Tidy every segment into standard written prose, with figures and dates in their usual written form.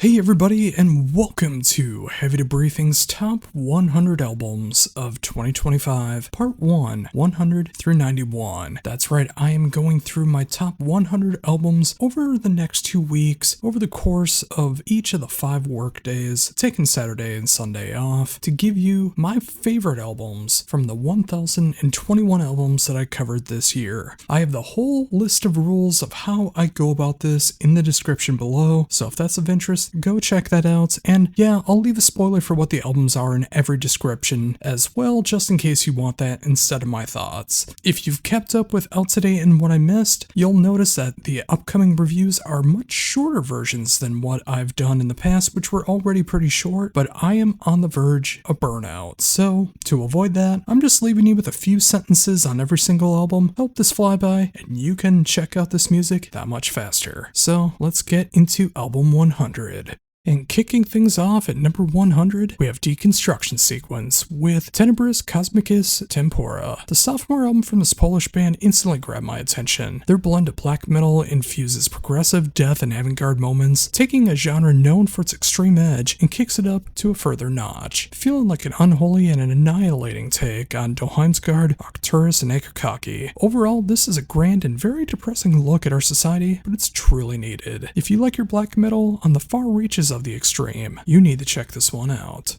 Hey everybody, and welcome to Heavy Debriefings Top 100 Albums of 2025, Part 1, 100 through 91. That's right, I am going through my top 100 albums over the next 2 weeks, over the course of each of the 5 work days, taking Saturday and Sunday off, to give you my favorite albums from the 1021 albums that I covered this year. I have the whole list of rules of how I go about this in the description below, so if that's of interest, go check that out, and yeah, I'll leave a spoiler for what the albums are in every description as well, just in case you want that instead of my thoughts. If you've kept up with AOTY and what I missed, you'll notice that the upcoming reviews are much shorter versions than what I've done in the past, which were already pretty short, but I am on the verge of burnout. So, to avoid that, I'm just leaving you with a few sentences on every single album, help this fly by, and you can check out this music that much faster. So, let's get into album 100. And kicking things off at number 100, we have Deconstruction Sequence with Tenebris Cosmicus Tempora. The sophomore album from this Polish band instantly grabbed my attention. Their blend of black metal infuses progressive, death, and avant-garde moments, taking a genre known for its extreme edge and kicks it up to a further notch, feeling like an unholy and an annihilating take on Doheimsgard, Arcturus, and Akakaki. Overall, this is a grand and very depressing look at our society, but it's truly needed. If you like your black metal on the far reaches of the extreme, you need to check this one out.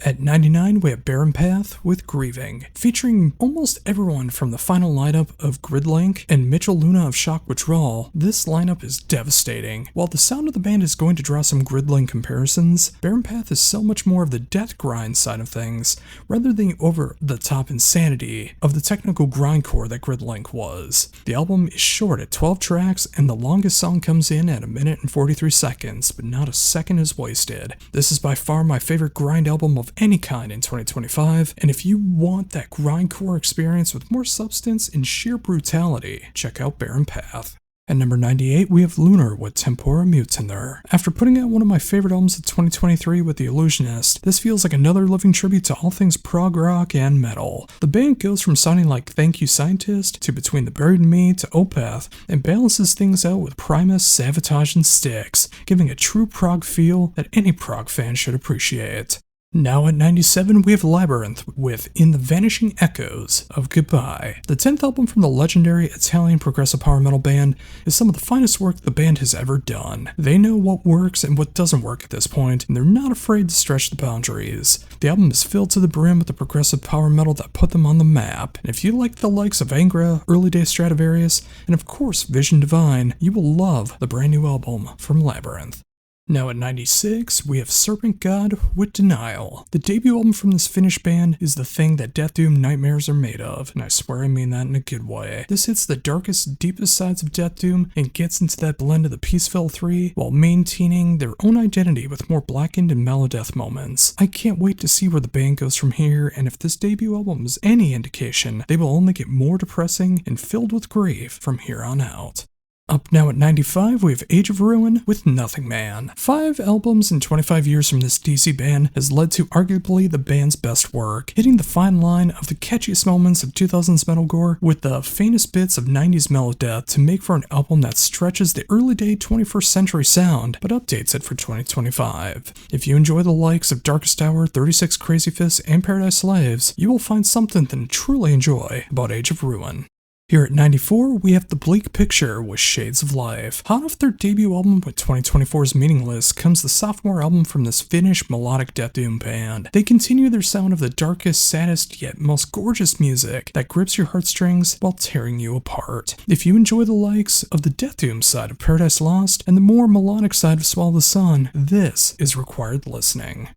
At 99, we have Barren Path with Grieving, featuring almost everyone from the final lineup of Gridlink and Mitchell Luna of Shock Withdrawal. This lineup is devastating. While the sound of the band is going to draw some Gridlink comparisons, Barren Path is so much more of the death grind side of things, rather than the over-the-top insanity of the technical grindcore that Gridlink was. The album is short at 12 tracks, and the longest song comes in at 1 minute and 43 seconds, but not a second is wasted. This is by far my favorite grind album of any kind in 2025, and if you want that grindcore experience with more substance and sheer brutality, check out Barren Path. At number 98, we have Lunar with Tempora Mutineer. After putting out one of my favorite albums of 2023 with The Illusionist, this feels like another living tribute to all things prog rock and metal. The band goes from sounding like Thank You Scientist to Between the Buried and Me to Opeth, and balances things out with Primus, Savatage, and Styx, giving a true prog feel that any prog fan should appreciate. Now at 97, we have Labyrinth with In the Vanishing Echoes of Goodbye. The 10th album from the legendary Italian progressive power metal band is some of the finest work the band has ever done. They know what works and what doesn't work at this point, and they're not afraid to stretch the boundaries. The album is filled to the brim with the progressive power metal that put them on the map, and if you like the likes of Angra, early day Stradivarius, and of course Vision Divine, you will love the brand new album from Labyrinth. Now at 96, we have Serpent God with Denial. The debut album from this Finnish band is the thing that Death Doom nightmares are made of, and I swear I mean that in a good way. This hits the darkest, deepest sides of Death Doom and gets into that blend of the Peaceville 3 while maintaining their own identity with more blackened and melodeath moments. I can't wait to see where the band goes from here, and if this debut album is any indication, they will only get more depressing and filled with grief from here on out. Up now at 95, we have Age of Ruin with Nothing Man. 5 albums in 25 years from this DC band has led to arguably the band's best work, hitting the fine line of the catchiest moments of 2000s metalcore with the faintest bits of 90s melodeath to make for an album that stretches the early day 21st century sound, but updates it for 2025. If you enjoy the likes of Darkest Hour, 36 Crazy Fists, and Paradise Slaves, you will find something to truly enjoy about Age of Ruin. Here at 94, we have The Bleak Picture with Shades of Life. Hot off their debut album with 2024's Meaningless comes the sophomore album from this Finnish melodic death doom band. They continue their sound of the darkest, saddest, yet most gorgeous music that grips your heartstrings while tearing you apart. If you enjoy the likes of the death doom side of Paradise Lost and the more melodic side of Swallow the Sun, this is required listening.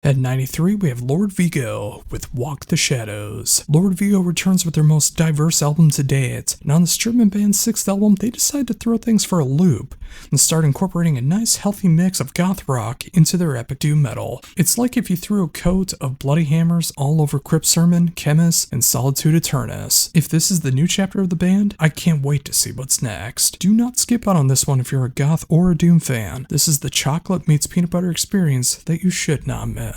At 93, we have Lord Vigo with Walk the Shadows. Lord Vigo returns with their most diverse album to date, and on the German band's 6th album, they decide to throw things for a loop and start incorporating a nice healthy mix of goth rock into their epic doom metal. It's like if you threw a coat of Bloody Hammers all over Crypt Sermon, Chemis, and Solitude Aeternus. If this is the new chapter of the band, I can't wait to see what's next. Do not skip out on this one if you're a goth or a doom fan. This is the chocolate meets peanut butter experience that you should not miss.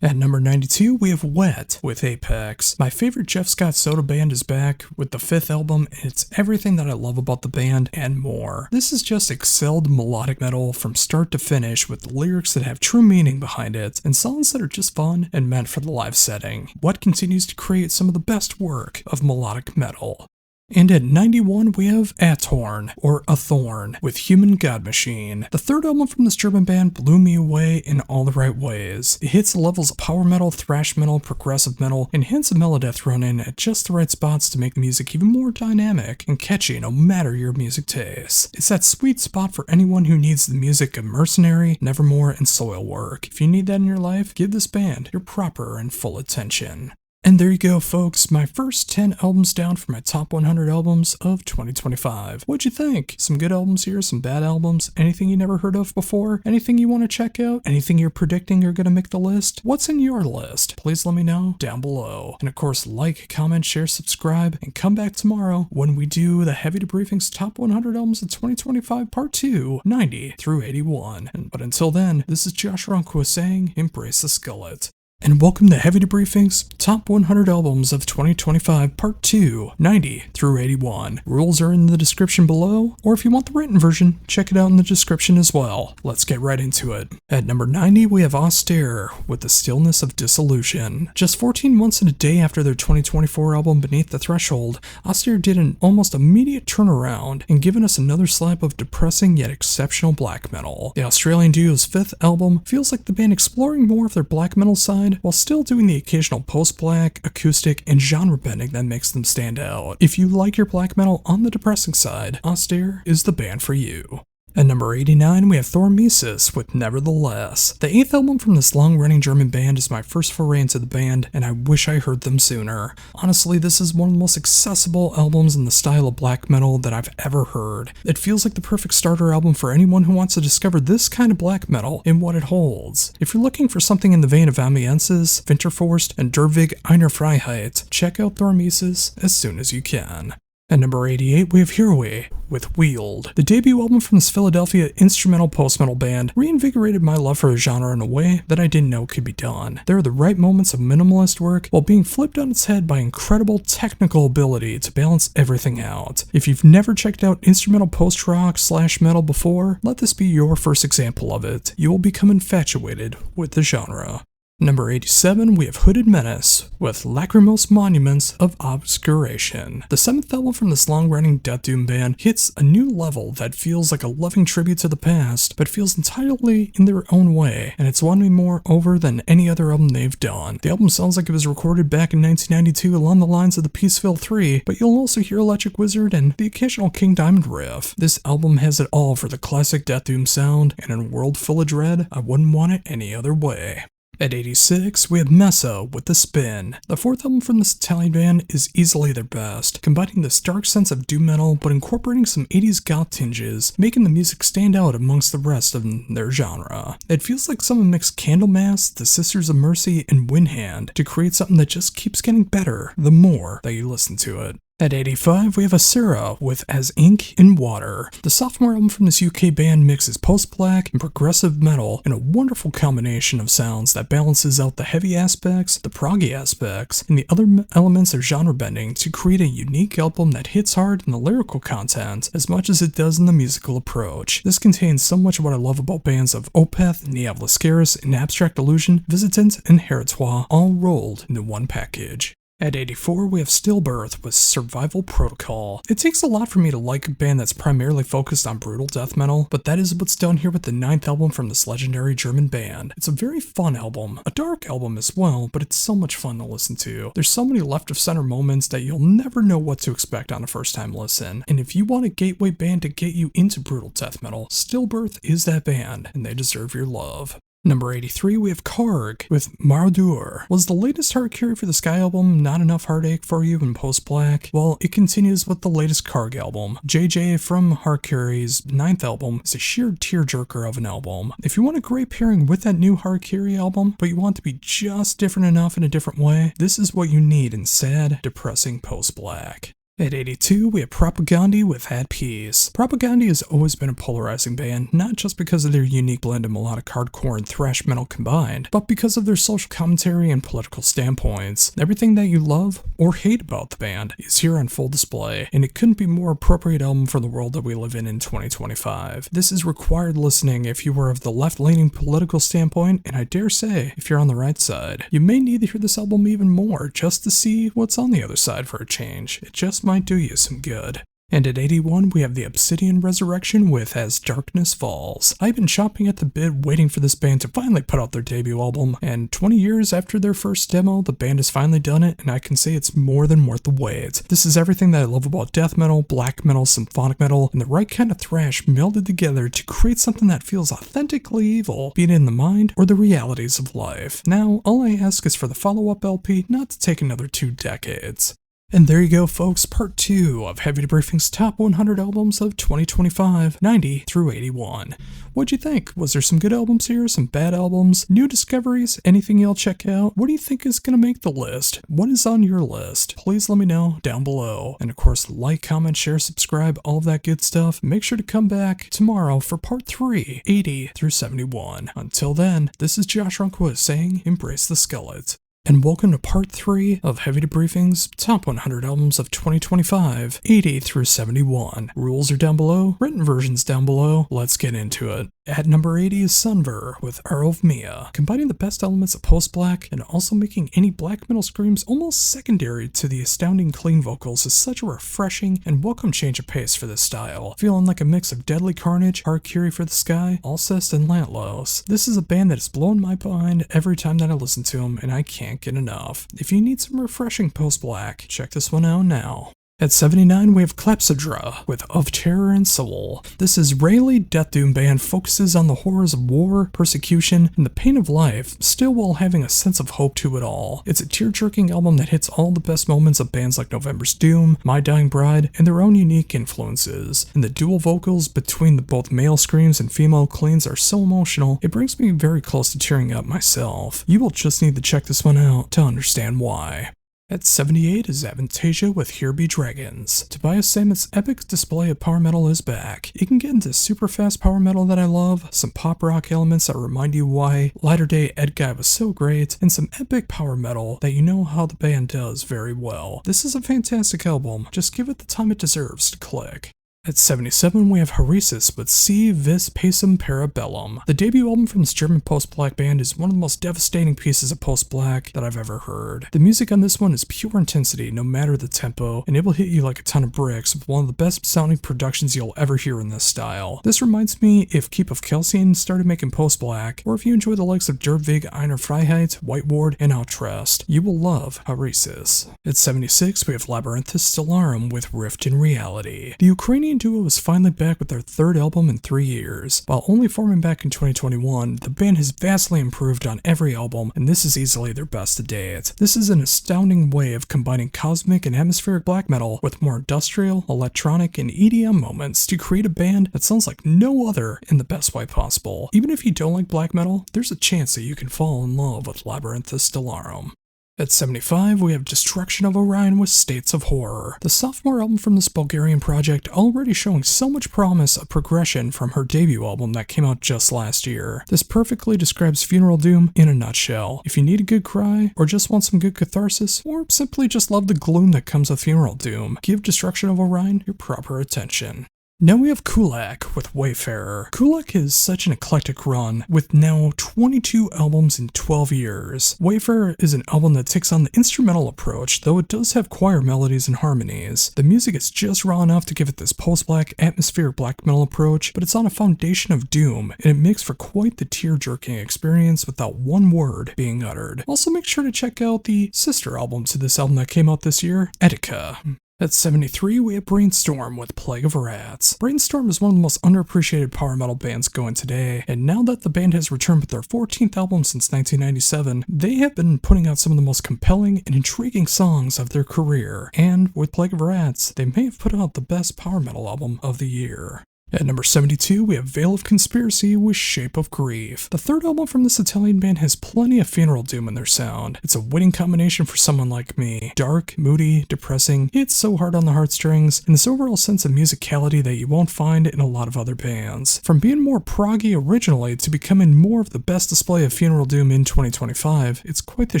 At number 92, we have Wet with Apex. My favorite Jeff Scott Soda band is back with the 5th album, and it's everything that I love about the band and more. This is just excelled melodic metal from start to finish with lyrics that have true meaning behind it, and songs that are just fun and meant for the live setting. Wet continues to create some of the best work of melodic metal. And at 91, we have Atorn, or A Thorn, with Human God Machine. The 3rd album from this German band blew me away in all the right ways. It hits the levels of power metal, thrash metal, progressive metal, and hints of melodeath thrown in at just the right spots to make the music even more dynamic and catchy no matter your music taste. It's that sweet spot for anyone who needs the music of Mercenary, Nevermore, and Soilwork. If you need that in your life, give this band your proper and full attention. And there you go, folks, my first 10 albums down for my top 100 albums of 2025. What'd you think? Some good albums here, some bad albums, anything you never heard of before? Anything you want to check out? Anything you're predicting are going to make the list? What's in your list? Please let me know down below. And of course, like, comment, share, subscribe, and come back tomorrow when we do the Heavy Debriefings Top 100 Albums of 2025 Part 2, 90 through 81. But until then, this is Josh Ronquist saying, embrace the skillet. And welcome to Heavy Debriefings Top 100 Albums of 2025 Part 2, 90 through 81. Rules are in the description below, or if you want the written version, check it out in the description as well. Let's get right into it. At number 90, we have Austere with The Stillness of Dissolution. Just 14 months and a day after their 2024 album Beneath the Threshold, Austere did an almost immediate turnaround and given us another slab of depressing yet exceptional black metal. The Australian duo's 5th album feels like the band exploring more of their black metal side while still doing the occasional post-black, acoustic, and genre bending that makes them stand out. If you like your black metal on the depressing side, Austere is the band for you. At number 89, we have Thormesis with Nevertheless. The 8th album from this long-running German band is my first foray into the band, and I wish I heard them sooner. Honestly, this is one of the most accessible albums in the style of black metal that I've ever heard. It feels like the perfect starter album for anyone who wants to discover this kind of black metal and what it holds. If you're looking for something in the vein of Amiensis, Winterforst, and Der Weg einer Freiheit, check out Thormesis as soon as you can. At number 88, we have Heroe with Wield. The debut album from this Philadelphia instrumental post-metal band reinvigorated my love for the genre in a way that I didn't know could be done. There are the right moments of minimalist work while being flipped on its head by incredible technical ability to balance everything out. If you've never checked out instrumental post-rock / metal before, let this be your first example of it. You will become infatuated with the genre. Number 87, we have Hooded Menace with Lachrymose Monuments of Obscuration. The 7th album from this long-running death doom band hits a new level that feels like a loving tribute to the past, but feels entirely in their own way, and it's won me more over than any other album they've done. The album sounds like it was recorded back in 1992 along the lines of the Peaceville 3, but you'll also hear Electric Wizard and the occasional King Diamond riff. This album has it all for the classic death doom sound, and in a world full of dread, I wouldn't want it any other way. At 86, we have Mesa with The Spin. The 4th album from this Italian band is easily their best, combining this dark sense of doom metal but incorporating some 80s goth tinges, making the music stand out amongst the rest of their genre. It feels like someone mixed Candlemass, The Sisters of Mercy, and Windhand to create something that just keeps getting better the more that you listen to it. At 85, we have Asura with As Ink in Water. The sophomore album from this UK band mixes post-black and progressive metal in a wonderful combination of sounds that balances out the heavy aspects, the proggy aspects, and the other elements of genre bending to create a unique album that hits hard in the lyrical content as much as it does in the musical approach. This contains so much of what I love about bands of Opeth, Nia Lascaris, and Abstract Illusion, Visitant, and Heritois, all rolled into one package. At 84, we have Stillbirth with Survival Protocol. It takes a lot for me to like a band that's primarily focused on brutal death metal, but that is what's done here with the 9th album from this legendary German band. It's a very fun album, a dark album as well, but it's so much fun to listen to. There's so many left of center moments that you'll never know what to expect on a first time listen, and if you want a gateway band to get you into brutal death metal, Stillbirth is that band, and they deserve your love. Number 83, we have Karg with Marauder. Was the latest Harakiri for the Sky album not enough heartache for you in post-black? Well, it continues with the latest Karg album. JJ from Harakiri's 9th album is a sheer tearjerker of an album. If you want a great pairing with that new Harakiri album, but you want to be just different enough in a different way, this is what you need in sad, depressing post-black. At 82, we have Propagandhi with At Peace. Propagandhi has always been a polarizing band, not just because of their unique blend of melodic hardcore and thrash metal combined, but because of their social commentary and political standpoints. Everything that you love or hate about the band is here on full display, and it couldn't be a more appropriate album for the world that we live in 2025. This is required listening if you are of the left-leaning political standpoint, and I dare say, if you're on the right side. You may need to hear this album even more just to see what's on the other side for a change. It just might do you some good. And at 81, we have the Obsidian Resurrection with As Darkness Falls. I've been chomping at the bit waiting for this band to finally put out their debut album, and 20 years after their first demo, the band has finally done it, and I can say it's more than worth the wait. This is everything that I love about death metal, black metal, symphonic metal, and the right kind of thrash melded together to create something that feels authentically evil, be it in the mind or the realities of life. Now, all I ask is for the follow-up LP not to take another 2 decades. And there you go, folks, part 2 of Heavy Debriefings Top 100 Albums of 2025, 90 through 81. What'd you think? Was there some good albums here, some bad albums, new discoveries, anything you'll check out? What do you think is going to make the list? What is on your list? Please let me know down below. And of course, like, comment, share, subscribe, all of that good stuff. Make sure to come back tomorrow for part 3, 80 through 71. Until then, this is Josh Runquist saying, embrace the skeleton. And welcome to part 3 of Heavy Debriefings Top 100 Albums of 2025, 80 through 71. Rules are down below, written versions down below. Let's get into it. At number 80 is Sunver with Arrhythmia, combining the best elements of post-black and also making any black metal screams almost secondary to the astounding clean vocals is such a refreshing and welcome change of pace for this style, feeling like a mix of Deadly Carnage, Harakiri for the Sky, Alcest, and Lantlos. This is a band that has blown my mind every time that I listen to them, and I can't get enough. If you need some refreshing post-black, check this one out now. At 79, we have Clepsydra with Of Terror and Soul. This Israeli death doom band focuses on the horrors of war, persecution, and the pain of life, still while having a sense of hope to it all. It's a tear-jerking album that hits all the best moments of bands like November's Doom, My Dying Bride, and their own unique influences. And the dual vocals between the both male screams and female cleans are so emotional, it brings me very close to tearing up myself. You will just need to check this one out to understand why. At 78 is Avantasia with Here Be Dragons. Tobias Sammet's epic display of power metal is back. You can get into super fast power metal that I love, some pop rock elements that remind you why Latter Day Ed Guy was so great, and some epic power metal that you know how the band does very well. This is a fantastic album, just give it the time it deserves to click. At 77, we have Heresis with Si Vis Pacem Parabellum. The debut album from this German post-black band is one of the most devastating pieces of post-black that I've ever heard. The music on this one is pure intensity, no matter the tempo, and it will hit you like a ton of bricks with one of the best sounding productions you'll ever hear in this style. This reminds me if Keep of Kelsian started making post-black, or if you enjoy the likes of Dervig, Einer Freiheit, White Ward, and Outrest, you will love Heresis. At 76, we have Labyrinthus Stellarum with Rift in Reality. The Ukrainian duo is finally back with their 3rd album in 3 years. While only forming back in 2021, the band has vastly improved on every album, and this is easily their best to date. This is an astounding way of combining cosmic and atmospheric black metal with more industrial, electronic, and EDM moments to create a band that sounds like no other in the best way possible. Even if you don't like black metal, there's a chance that you can fall in love with Labyrinthus Stellarum. At 75, we have Destruction of Orion with States of Horror. The sophomore album from this Bulgarian project already showing so much promise of progression from her debut album that came out just last year. This perfectly describes Funeral Doom in a nutshell. If you need a good cry, or just want some good catharsis, or simply just love the gloom that comes with Funeral Doom, give Destruction of Orion your proper attention. Now we have Kulak with Wayfarer. Kulak is such an eclectic run, with now 22 albums in 12 years. Wayfarer is an album that takes on the instrumental approach, though it does have choir melodies and harmonies. The music is just raw enough to give it this post-black, atmospheric black metal approach, but it's on a foundation of doom, and it makes for quite the tear-jerking experience without one word being uttered. Also make sure to check out the sister album to this album that came out this year, Etika. At 73, we have Brainstorm with Plague of Rats. Brainstorm is one of the most underappreciated power metal bands going today, and now that the band has returned with their 14th album since 1997, they have been putting out some of the most compelling and intriguing songs of their career. And with Plague of Rats, they may have put out the best power metal album of the year. At number 72, we have Veil of Conspiracy with Shape of Grief. The third album from this Italian band has plenty of funeral doom in their sound. It's a winning combination for someone like me. Dark, moody, depressing, hits so hard on the heartstrings, and this overall sense of musicality that you won't find in a lot of other bands. From being more proggy originally to becoming more of the best display of funeral doom in 2025, it's quite the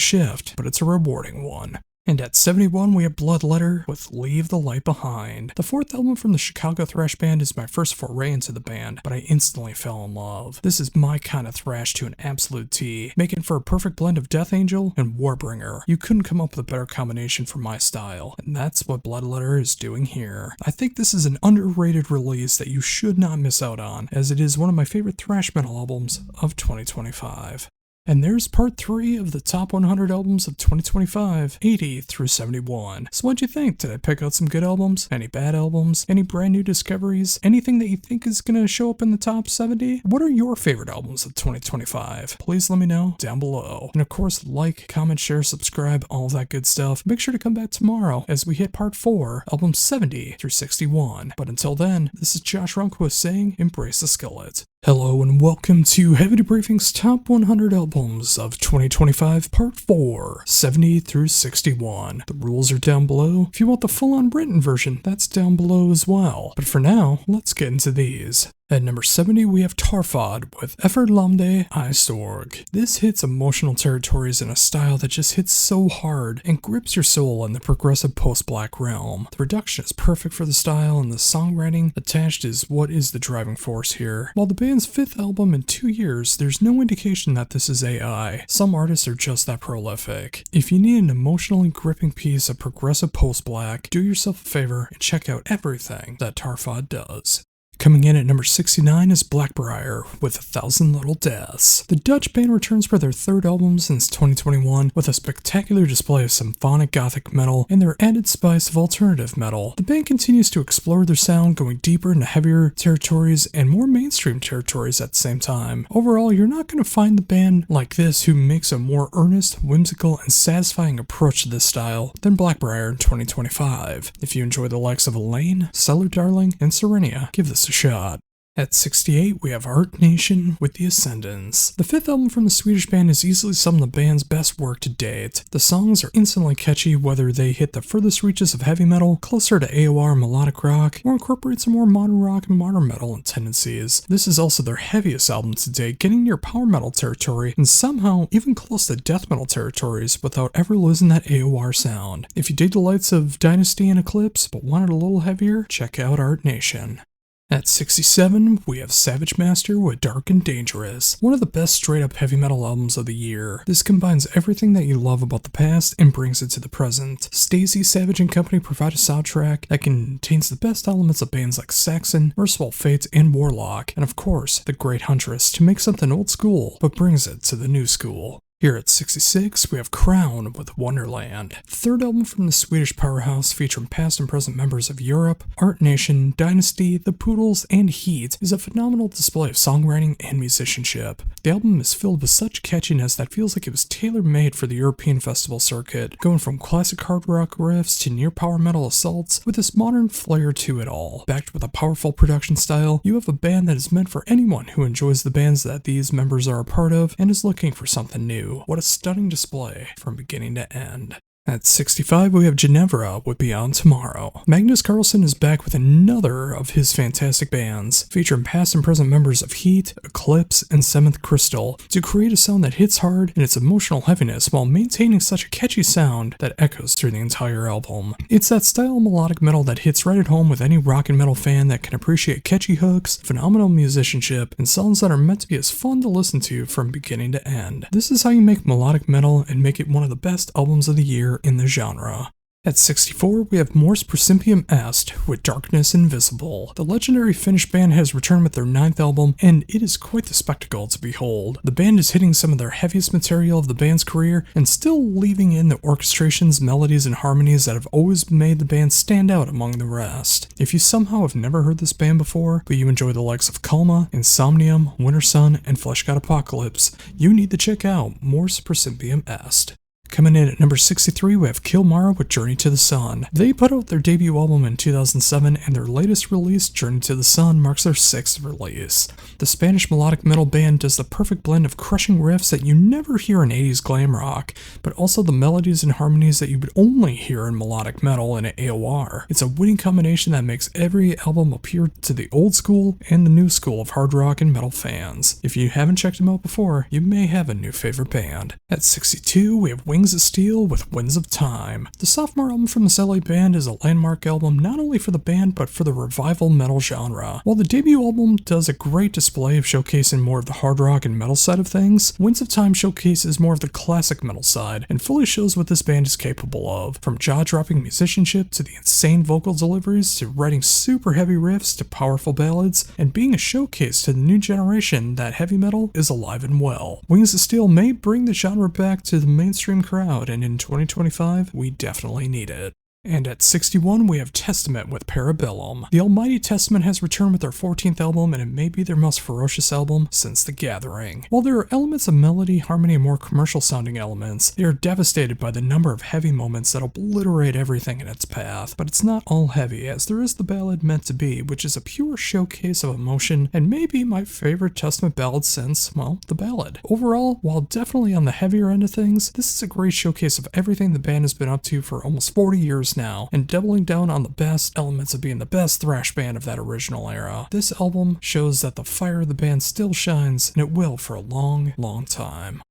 shift, but it's a rewarding one. And at 71, we have Bloodletter with Leave the Light Behind. The fourth album from the Chicago thrash band is my first foray into the band, but I instantly fell in love. This is my kind of thrash to an absolute T, making for a perfect blend of Death Angel and Warbringer. You couldn't come up with a better combination for my style, and that's what Bloodletter is doing here. I think this is an underrated release that you should not miss out on, as it is one of my favorite thrash metal albums of 2025. And there's part 3 of the top 100 albums of 2025, 80 through 71. So what'd you think? Did I pick out some good albums? Any bad albums? Any brand new discoveries? Anything that you think is gonna show up in the top 70? What are your favorite albums of 2025? Please let me know down below. And of course, like, comment, share, subscribe, all of that good stuff. Make sure to come back tomorrow as we hit part 4, albums 70 through 61. But until then, this is Josh Runquist saying, embrace the skillet. Hello and welcome to Heavy Debriefings Top 100 Albums of 2025 Part 4, 70 through 61. The rules are down below. If you want the full-on written version, that's down below as well. But for now, let's get into these. At number 70, we have Tarfod with Efferlamde I Sorg. This hits emotional territories in a style that just hits so hard and grips your soul in the progressive post-black realm. The production is perfect for the style, and the songwriting attached is what is the driving force here. While the band's 5th album in 2 years, there's no indication that this is AI. Some artists are just that prolific. If you need an emotionally gripping piece of progressive post-black, do yourself a favor and check out everything that Tarfod does. Coming in at number 69 is Blackbriar with 1,000 Little Deaths. The Dutch band returns for their 3rd album since 2021 with a spectacular display of symphonic gothic metal and their added spice of alternative metal. The band continues to explore their sound, going deeper into heavier territories and more mainstream territories at the same time. Overall, you're not going to find the band like this who makes a more earnest, whimsical, and satisfying approach to this style than Blackbriar in 2025. If you enjoy the likes of Elaine, Cellar Darling, and Serenia, give this a shot. At 68, we have Art Nation with The Ascendants. The 5th album from the Swedish band is easily some of the band's best work to date. The songs are instantly catchy, whether they hit the furthest reaches of heavy metal, closer to AOR melodic rock, or incorporate some more modern rock and modern metal tendencies. This is also their heaviest album to date, getting near power metal territory and somehow even close to death metal territories without ever losing that AOR sound. If you dig the lights of Dynasty and Eclipse but want it a little heavier, check out Art Nation. At 67, we have Savage Master with Dark and Dangerous, one of the best straight-up heavy metal albums of the year. This combines everything that you love about the past and brings it to the present. Stacey, Savage, and Company provide a soundtrack that contains the best elements of bands like Saxon, Merciful Fate, and Warlock, and of course, The Great Huntress to make something old school, but brings it to the new school. Here at 66, we have Crown with Wonderland. 3rd album from the Swedish powerhouse featuring past and present members of Europe, Art Nation, Dynasty, The Poodles, and Heat is a phenomenal display of songwriting and musicianship. The album is filled with such catchiness that feels like it was tailor-made for the European festival circuit, going from classic hard rock riffs to near power metal assaults with this modern flair to it all. Backed with a powerful production style, you have a band that is meant for anyone who enjoys the bands that these members are a part of and is looking for something new. What a stunning display from beginning to end. At 65, we have Ginevra with Beyond Tomorrow. Magnus Carlsen is back with another of his fantastic bands, featuring past and present members of Heat, Eclipse, and Seventh Crystal, to create a sound that hits hard in its emotional heaviness while maintaining such a catchy sound that echoes through the entire album. It's that style of melodic metal that hits right at home with any rock and metal fan that can appreciate catchy hooks, phenomenal musicianship, and songs that are meant to be as fun to listen to from beginning to end. This is how you make melodic metal and make it one of the best albums of the year in the genre. At 64, we have Mors Principium Est with Darkness Invisible. The legendary Finnish band has returned with their 9th album, and it is quite the spectacle to behold. The band is hitting some of their heaviest material of the band's career, and still leaving in the orchestrations, melodies, and harmonies that have always made the band stand out among the rest. If you somehow have never heard this band before, but you enjoy the likes of Calma, Insomnium, Winter Sun, and Flesh God Apocalypse, you need to check out Mors Principium Est. Coming in at number 63, we have Kilmara with Journey to the Sun. They put out their debut album in 2007, and their latest release, Journey to the Sun, marks their 6th release. The Spanish melodic metal band does the perfect blend of crushing riffs that you never hear in 80s glam rock, but also the melodies and harmonies that you would only hear in melodic metal and AOR. It's a winning combination that makes every album appeal to the old school and the new school of hard rock and metal fans. If you haven't checked them out before, you may have a new favorite band. At 62, we have Wings of Steel with Winds of Time. The sophomore album from this LA band is a landmark album not only for the band but for the revival metal genre. While the debut album does a great display of showcasing more of the hard rock and metal side of things, Winds of Time showcases more of the classic metal side and fully shows what this band is capable of. From jaw-dropping musicianship to the insane vocal deliveries to writing super heavy riffs to powerful ballads and being a showcase to the new generation that heavy metal is alive and well. Wings of Steel may bring the genre back to the mainstream crowd, and in 2025, we definitely need it. And at 61, we have Testament with Parabellum. The Almighty Testament has returned with their 14th album, and it may be their most ferocious album since The Gathering. While there are elements of melody, harmony, and more commercial-sounding elements, they are devastated by the number of heavy moments that obliterate everything in its path. But it's not all heavy, as there is the ballad Meant to Be, which is a pure showcase of emotion, and may be my favorite Testament ballad since, well, the ballad. Overall, while definitely on the heavier end of things, this is a great showcase of everything the band has been up to for almost 40 years now, and doubling down on the best elements of being the best thrash band of that original era. This album shows that the fire of the band still shines, and it will for a long, long time.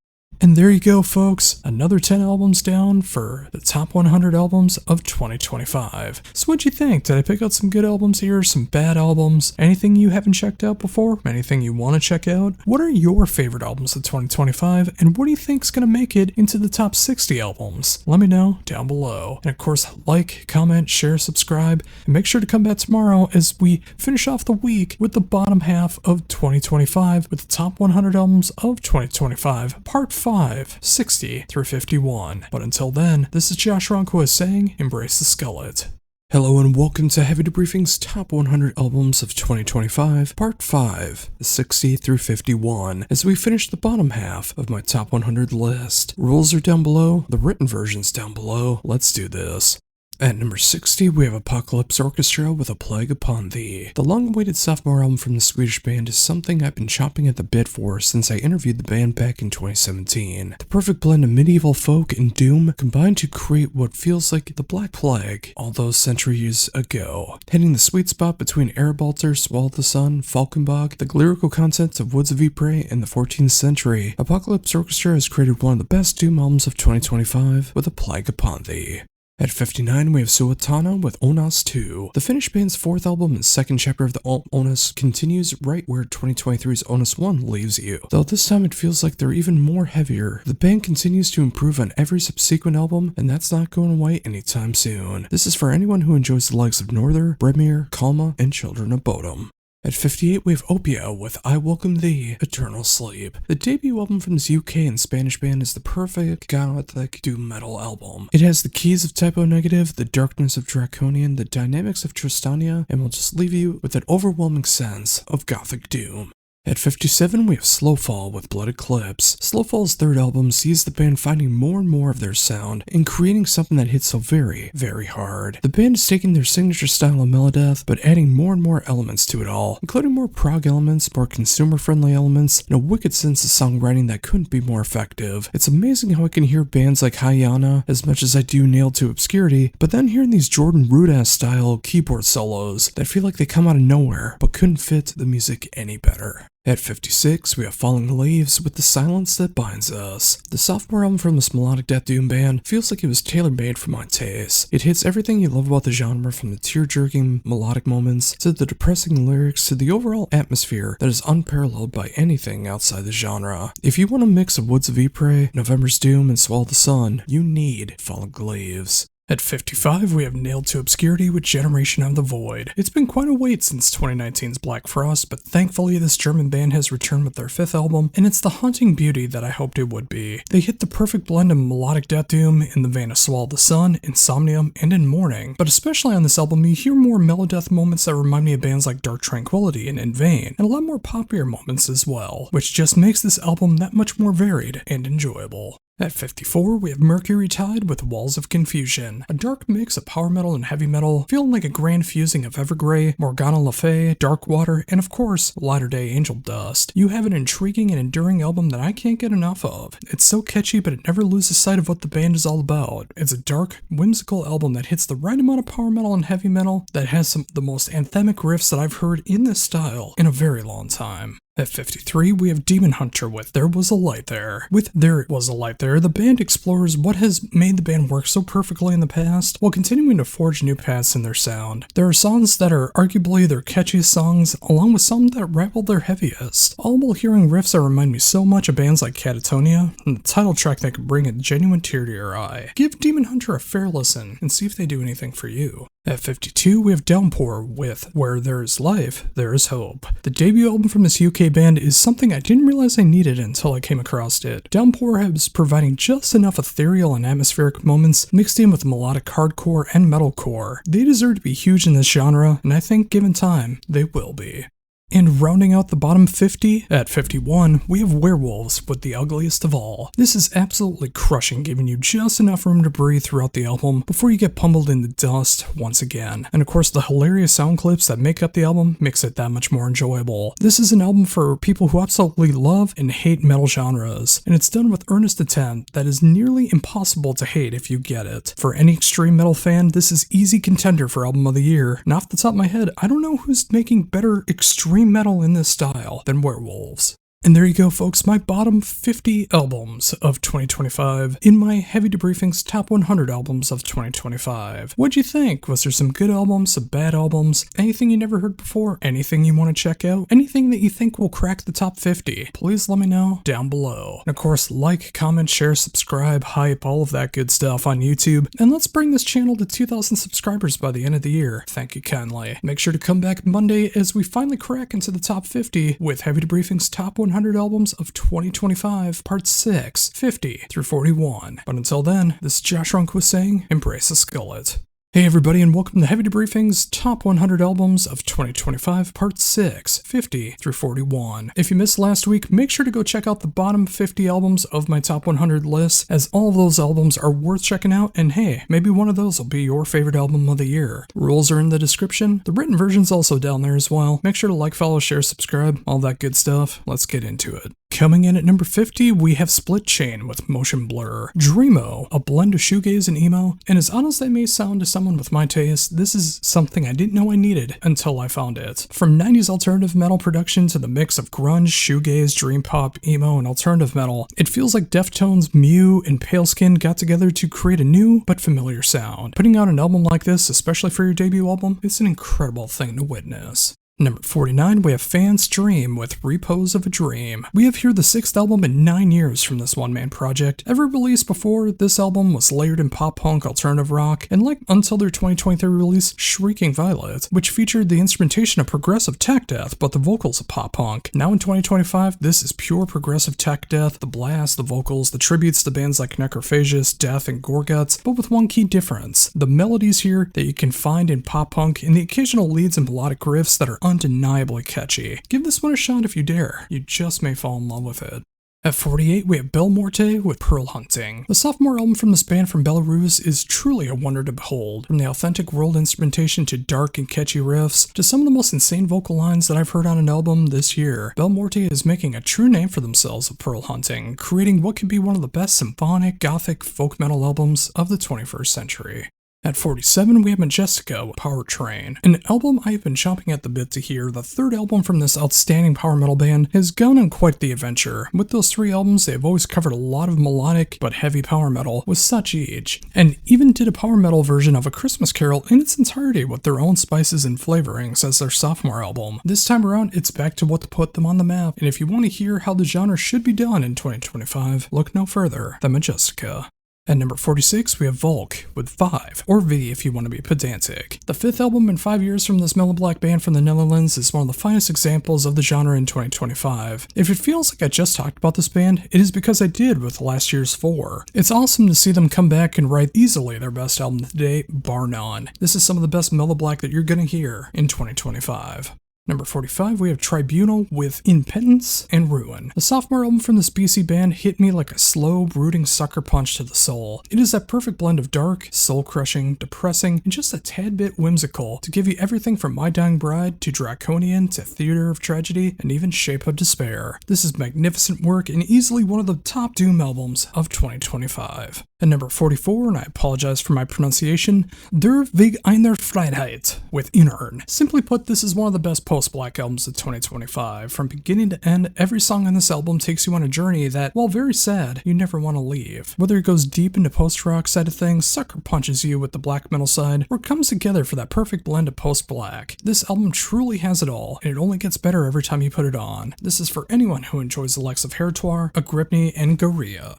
And there you go, folks. Another 10 albums down for the top 100 albums of 2025. So what'd you think? Did I pick out some good albums here? Some bad albums? Anything you haven't checked out before? Anything you want to check out? What are your favorite albums of 2025? And what do you think is going to make it into the top 60 albums? Let me know down below. And of course, like, comment, share, subscribe, and make sure to come back tomorrow as we finish off the week with the bottom half of 2025 with the top 100 albums of 2025, part 5. 60 through 51. But until then, this is Josh Ronquist saying, embrace the skullet. Hello and welcome to Heavy Debriefings Top 100 Albums of 2025, Part 5, 60 through 51, as we finish the bottom half of my Top 100 list. Rules are down below, the written version's down below. Let's do this. At number 60, we have Apocalypse Orchestra with A Plague Upon Thee. The long-awaited sophomore album from the Swedish band is something I've been chomping at the bit for since I interviewed the band back in 2017. The perfect blend of medieval folk and doom combined to create what feels like the Black Plague all those centuries ago. Hitting the sweet spot between Erebalter, Swallow the Sun, Falkenbach, the lyrical content of Woods of Ypres in the 14th century, Apocalypse Orchestra has created one of the best doom albums of 2025 with A Plague Upon Thee. At 59, we have Suotana with Onas 2. The Finnish band's 4th album and 2nd chapter of the Alt Onas continues right where 2023's Onas 1 leaves you. Though this time it feels like they're even more heavier. The band continues to improve on every subsequent album, and that's not going away anytime soon. This is for anyone who enjoys the likes of Norther, Bredmir, Kalma, and Children of Bodom. At 58, we have Opia with I Welcome Thee, Eternal Sleep. The debut album from this UK and Spanish band is the perfect gothic doom metal album. It has the keys of Typo Negative, the darkness of Draconian, the dynamics of Tristania, and will just leave you with an overwhelming sense of gothic doom. At 57, we have Slowfall with Blood Eclipse. Slowfall's 3rd album sees the band finding more and more of their sound and creating something that hits so very, very hard. The band is taking their signature style of melodeath, but adding more and more elements to it all, including more prog elements, more consumer-friendly elements, and a wicked sense of songwriting that couldn't be more effective. It's amazing how I can hear bands like Hyana as much as I do Nailed to Obscurity, but then hearing these Jordan Rudess style keyboard solos that feel like they come out of nowhere, but couldn't fit the music any better. At 56, we have Falling Leaves with The Silence That Binds Us. The sophomore album from this melodic death doom band feels like it was tailor-made for my taste. It hits everything you love about the genre, from the tear-jerking melodic moments to the depressing lyrics to the overall atmosphere that is unparalleled by anything outside the genre. If you want a mix of Woods of Ypres, November's Doom, and Swallow the Sun, you need Falling Leaves. At 55, we have Nailed to Obscurity with Generation of the Void. It's been quite a wait since 2019's Black Frost, but thankfully this German band has returned with their 5th album, and it's the haunting beauty that I hoped it would be. They hit the perfect blend of melodic death doom in the vein of Swallow the Sun, Insomnium, and In Mourning, but especially on this album you hear more melodeath moments that remind me of bands like Dark Tranquillity and In Vain, and a lot more poppier moments as well, which just makes this album that much more varied and enjoyable. At 54, we have Mercury Tide with Walls of Confusion, a dark mix of power metal and heavy metal, feeling like a grand fusing of Evergrey, Morgana Le Fay, Darkwater, and of course, Latter Day Angel Dust. You have an intriguing and enduring album that I can't get enough of. It's so catchy, but it never loses sight of what the band is all about. It's a dark, whimsical album that hits the right amount of power metal and heavy metal, that has some of the most anthemic riffs that I've heard in this style in a very long time. At 53, we have Demon Hunter with There Was a Light There. With There Was a Light There, the band explores what has made the band work so perfectly in the past, while continuing to forge new paths in their sound. There are songs that are arguably their catchiest songs, along with some that rival their heaviest, all while hearing riffs that remind me so much of bands like Catatonia, and the title track that can bring a genuine tear to your eye. Give Demon Hunter a fair listen, and see if they do anything for you. At 52, we have Downpour with Where There Is Life, There Is Hope. The debut album from this UK band is something I didn't realize I needed until I came across it. Downpour has providing just enough ethereal and atmospheric moments mixed in with melodic hardcore and metalcore. They deserve to be huge in this genre, and I think given time, they will be. And rounding out the bottom 50, at 51, we have Werewolves with The Ugliest of All. This is absolutely crushing, giving you just enough room to breathe throughout the album before you get pummeled into dust once again. And of course, the hilarious sound clips that make up the album makes it that much more enjoyable. This is an album for people who absolutely love and hate metal genres, and it's done with earnest intent that is nearly impossible to hate if you get it. For any extreme metal fan, this is easy contender for Album of the Year, and off the top of my head, I don't know who's making better extreme metal in this style than Werewolves. And there you go, folks, my bottom 50 albums of 2025 in my Heavy Debriefings Top 100 Albums of 2025. What'd you think? Was there some good albums, some bad albums, anything you never heard before, anything you want to check out, anything that you think will crack the top 50? Please let me know down below. And of course, like, comment, share, subscribe, hype, all of that good stuff on YouTube. And let's bring this channel to 2,000 subscribers by the end of the year. Thank you kindly. Make sure to come back Monday as we finally crack into the top 50 with Heavy Debriefings Top 100 Albums of 2025, Part 6, 50 through 41. But until then, this is Josh Runquist saying, embrace the skullet. Hey everybody, and welcome to Heavy Debriefings Top 100 Albums of 2025, Part 6, 50 through 41. If you missed last week, make sure to go check out the bottom 50 albums of my Top 100 list, as all of those albums are worth checking out, and hey, maybe one of those will be your favorite album of the year. Rules are in the description. The written version's also down there as well. Make sure to like, follow, share, subscribe, all that good stuff. Let's get into it. Coming in at number 50, we have Split Chain with Motion Blur. Dreamo, a blend of shoegaze and emo, and as odd as that may sound to someone with my taste, this is something I didn't know I needed until I found it. From 90s alternative metal production to the mix of grunge, shoegaze, dream pop, emo, and alternative metal, it feels like Deftones, Mew, and Paleskin got together to create a new but familiar sound. Putting out an album like this, especially for your debut album, is an incredible thing to witness. Number 49, we have Fans Dream with Repose of a Dream. We have here the 6th album in 9 years from this one-man project. Ever released before, this album was layered in pop-punk, alternative rock, and like until their 2023 release, Shrieking Violet, which featured the instrumentation of progressive tech death, but the vocals of pop-punk. Now in 2025, this is pure progressive tech death, the blast, the vocals, the tributes to bands like Necrophagus, Death, and Gorguts, but with one key difference. The melodies here that you can find in pop-punk, and the occasional leads and melodic riffs that are undeniably catchy. Give this one a shot if you dare. You just may fall in love with it. At 48, we have Belmorte with Pearl Hunting. The sophomore album from this band from Belarus is truly a wonder to behold. From the authentic world instrumentation to dark and catchy riffs, to some of the most insane vocal lines that I've heard on an album this year, Belmorte is making a true name for themselves with Pearl Hunting, creating what could be one of the best symphonic, gothic, folk metal albums of the 21st century. At 47, we have Majestica with Power Train, an album I've been chomping at the bit to hear. The third album from this outstanding power metal band has gone on quite the adventure. With those 3 albums, they've always covered a lot of melodic but heavy power metal with such each, and even did a power metal version of A Christmas Carol in its entirety with their own spices and flavorings as their sophomore album. This time around, it's back to what put them on the map, and if you want to hear how the genre should be done in 2025, look no further than Majestica. At number 46, we have Volk with 5, or V if you want to be pedantic. The 5th album in 5 years from this mellow black band from the Netherlands is one of the finest examples of the genre in 2025. If it feels like I just talked about this band, it is because I did with last year's 4. It's awesome to see them come back and write easily their best album to date, bar none. This is some of the best mellow black that you're gonna hear in 2025. Number 45, we have Tribunal with Impotence and Ruin. The sophomore album from this BC band hit me like a slow, brooding sucker punch to the soul. It is that perfect blend of dark, soul-crushing, depressing, and just a tad bit whimsical to give you everything from My Dying Bride to Draconian to Theater of Tragedy and even Shape of Despair. This is magnificent work and easily one of the top doom albums of 2025. At number 44, and I apologize for my pronunciation, Der Weg einer Freiheit with Innern. Simply put, this is one of the best post-black albums of 2025. From beginning to end, every song on this album takes you on a journey that, while very sad, you never want to leave. Whether it goes deep into post-rock side of things, sucker punches you with the black metal side, or comes together for that perfect blend of post-black. This album truly has it all, and it only gets better every time you put it on. This is for anyone who enjoys the likes of Hertoire, Agrippni, and Gorilla.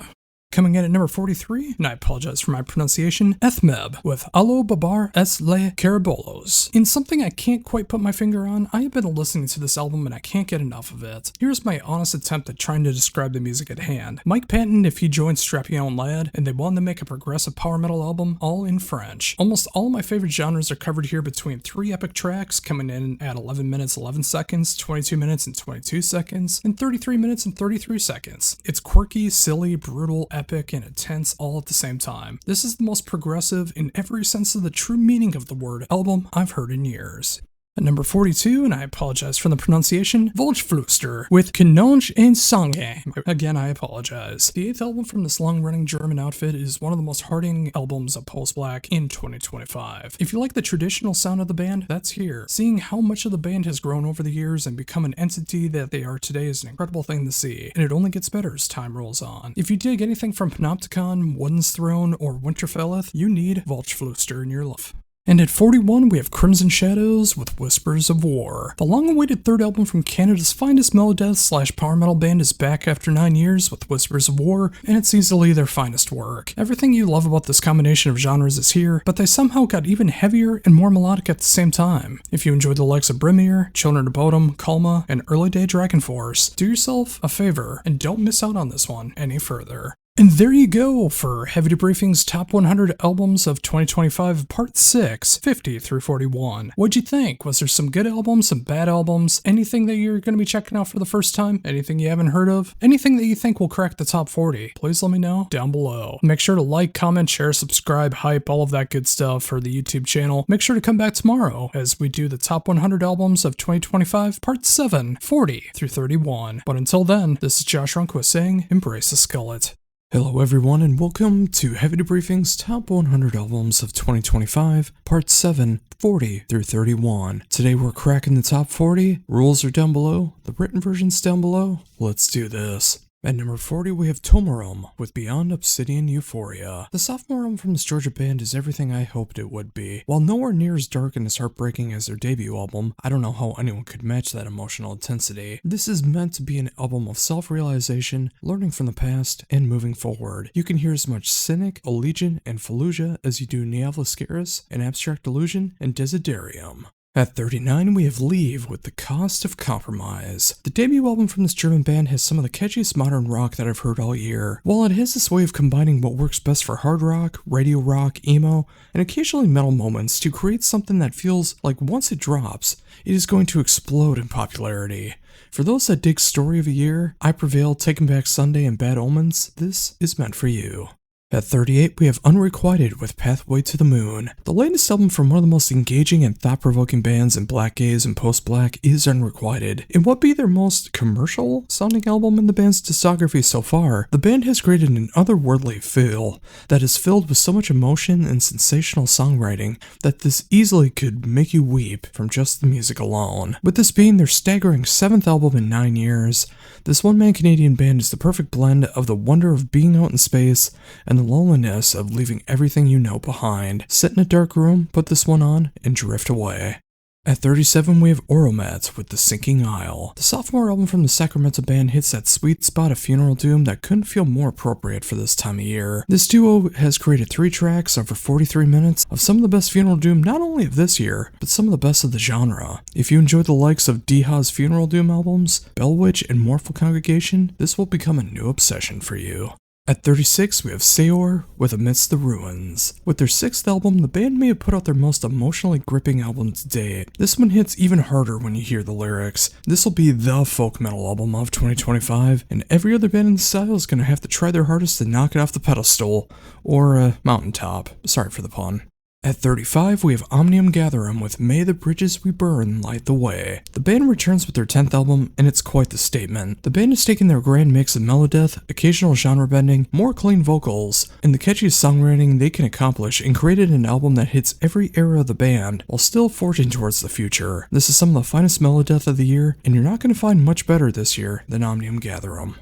Coming in at number 43, and I apologize for my pronunciation, Ethmeb with Allo Babar Es Le Carabolos. In something I can't quite put my finger on, I have been listening to this album and I can't get enough of it. Here's my honest attempt at trying to describe the music at hand. Mike Patton if he joined Strapion Lad, and they wanted to make a progressive power metal album, all in French. Almost all of my favorite genres are covered here between 3 epic tracks, coming in at 11 minutes 11 seconds, 22 minutes and 22 seconds, and 33 minutes and 33 seconds. It's quirky, silly, brutal, epic, and intense all at the same time. This is the most progressive in every sense of the true meaning of the word album I've heard in years. At number 42, and I apologize for the pronunciation, Volksflüster with Knonch and Sange. Again, I apologize. The 8th album from this long-running German outfit is one of the most hard-hitting albums of post-black in 2025. If you like the traditional sound of the band, that's here. Seeing how much of the band has grown over the years and become an entity that they are today is an incredible thing to see, and it only gets better as time rolls on. If you dig anything from Panopticon, Woden's Throne, or Winterfelleth, you need Volksflüster in your life. And at 41, we have Crimson Shadows with Whispers of War. The long-awaited third album from Canada's finest melodeath / power metal band is back after 9 years with Whispers of War, and it's easily their finest work. Everything you love about this combination of genres is here, but they somehow got even heavier and more melodic at the same time. If you enjoyed the likes of Brimir, Children of Bodom, Kalma, and early day Dragon Force, do yourself a favor and don't miss out on this one any further. And there you go for Heavy Debriefings Top 100 Albums of 2025 Part 6, 50 through 41. What'd you think? Was there some good albums, some bad albums? Anything that you're going to be checking out for the first time? Anything you haven't heard of? Anything that you think will crack the top 40? Please let me know down below. Make sure to like, comment, share, subscribe, hype, all of that good stuff for the YouTube channel. Make sure to come back tomorrow as we do the Top 100 Albums of 2025 Part 7, 40 through 31. But until then, this is Josh Runquist saying, embrace the skullet. Hello everyone and welcome to Heavy Debriefings Top 100 Albums of 2025, Part 7, 40 through 31. Today we're cracking the top 40, rules are down below, the written version's down below, let's do this. At number 40, we have Tomarum with Beyond Obsidian Euphoria. The sophomore album from this Georgia band is everything I hoped it would be. While nowhere near as dark and as heartbreaking as their debut album, I don't know how anyone could match that emotional intensity. This is meant to be an album of self-realization, learning from the past, and moving forward. You can hear as much Cynic, Allegiant, and Fallujah as you do Neavlascaris, and Abstract Illusion, and Desiderium. At 39, we have Leave with The Cost of Compromise. The debut album from this German band has some of the catchiest modern rock that I've heard all year. While it has this way of combining what works best for hard rock, radio rock, emo, and occasionally metal moments to create something that feels like once it drops, it is going to explode in popularity. For those that dig Story of a Year, I Prevail, Taking Back Sunday, and Bad Omens, this is meant for you. At 38, we have Unrequited with Pathway to the Moon. The latest album from one of the most engaging and thought-provoking bands in black gaze and post-black is Unrequited. In what be their most commercial-sounding album in the band's discography so far, the band has created an otherworldly feel that is filled with so much emotion and sensational songwriting that this easily could make you weep from just the music alone. With this being their staggering 7th album in 9 years, this one-man Canadian band is the perfect blend of the wonder of being out in space and the loneliness of leaving everything you know behind. Sit in a dark room, put this one on, and drift away. At 37, we have Oromet with The Sinking Isle. The sophomore album from the Sacramento band hits that sweet spot of funeral doom that couldn't feel more appropriate for this time of year. This duo has created 3 tracks over 43 minutes of some of the best funeral doom not only of this year, but some of the best of the genre. If you enjoy the likes of Deha's funeral doom albums, Bell Witch, and Morphle Congregation, this will become a new obsession for you. At 36, we have Seor with Amidst the Ruins. With their 6th album, the band may have put out their most emotionally gripping album to date. This one hits even harder when you hear the lyrics. This will be the folk metal album of 2025, and every other band in the style is going to have to try their hardest to knock it off the pedestal, or mountaintop. Sorry for the pun. At 35, we have Omnium Gatherum with May the Bridges We Burn Light the Way. The band returns with their 10th album, and it's quite the statement. The band has taken their grand mix of melodeath, occasional genre bending, more clean vocals, and the catchiest songwriting they can accomplish, and created an album that hits every era of the band, while still forging towards the future. This is some of the finest melodeath of the year, and you're not going to find much better this year than Omnium Gatherum.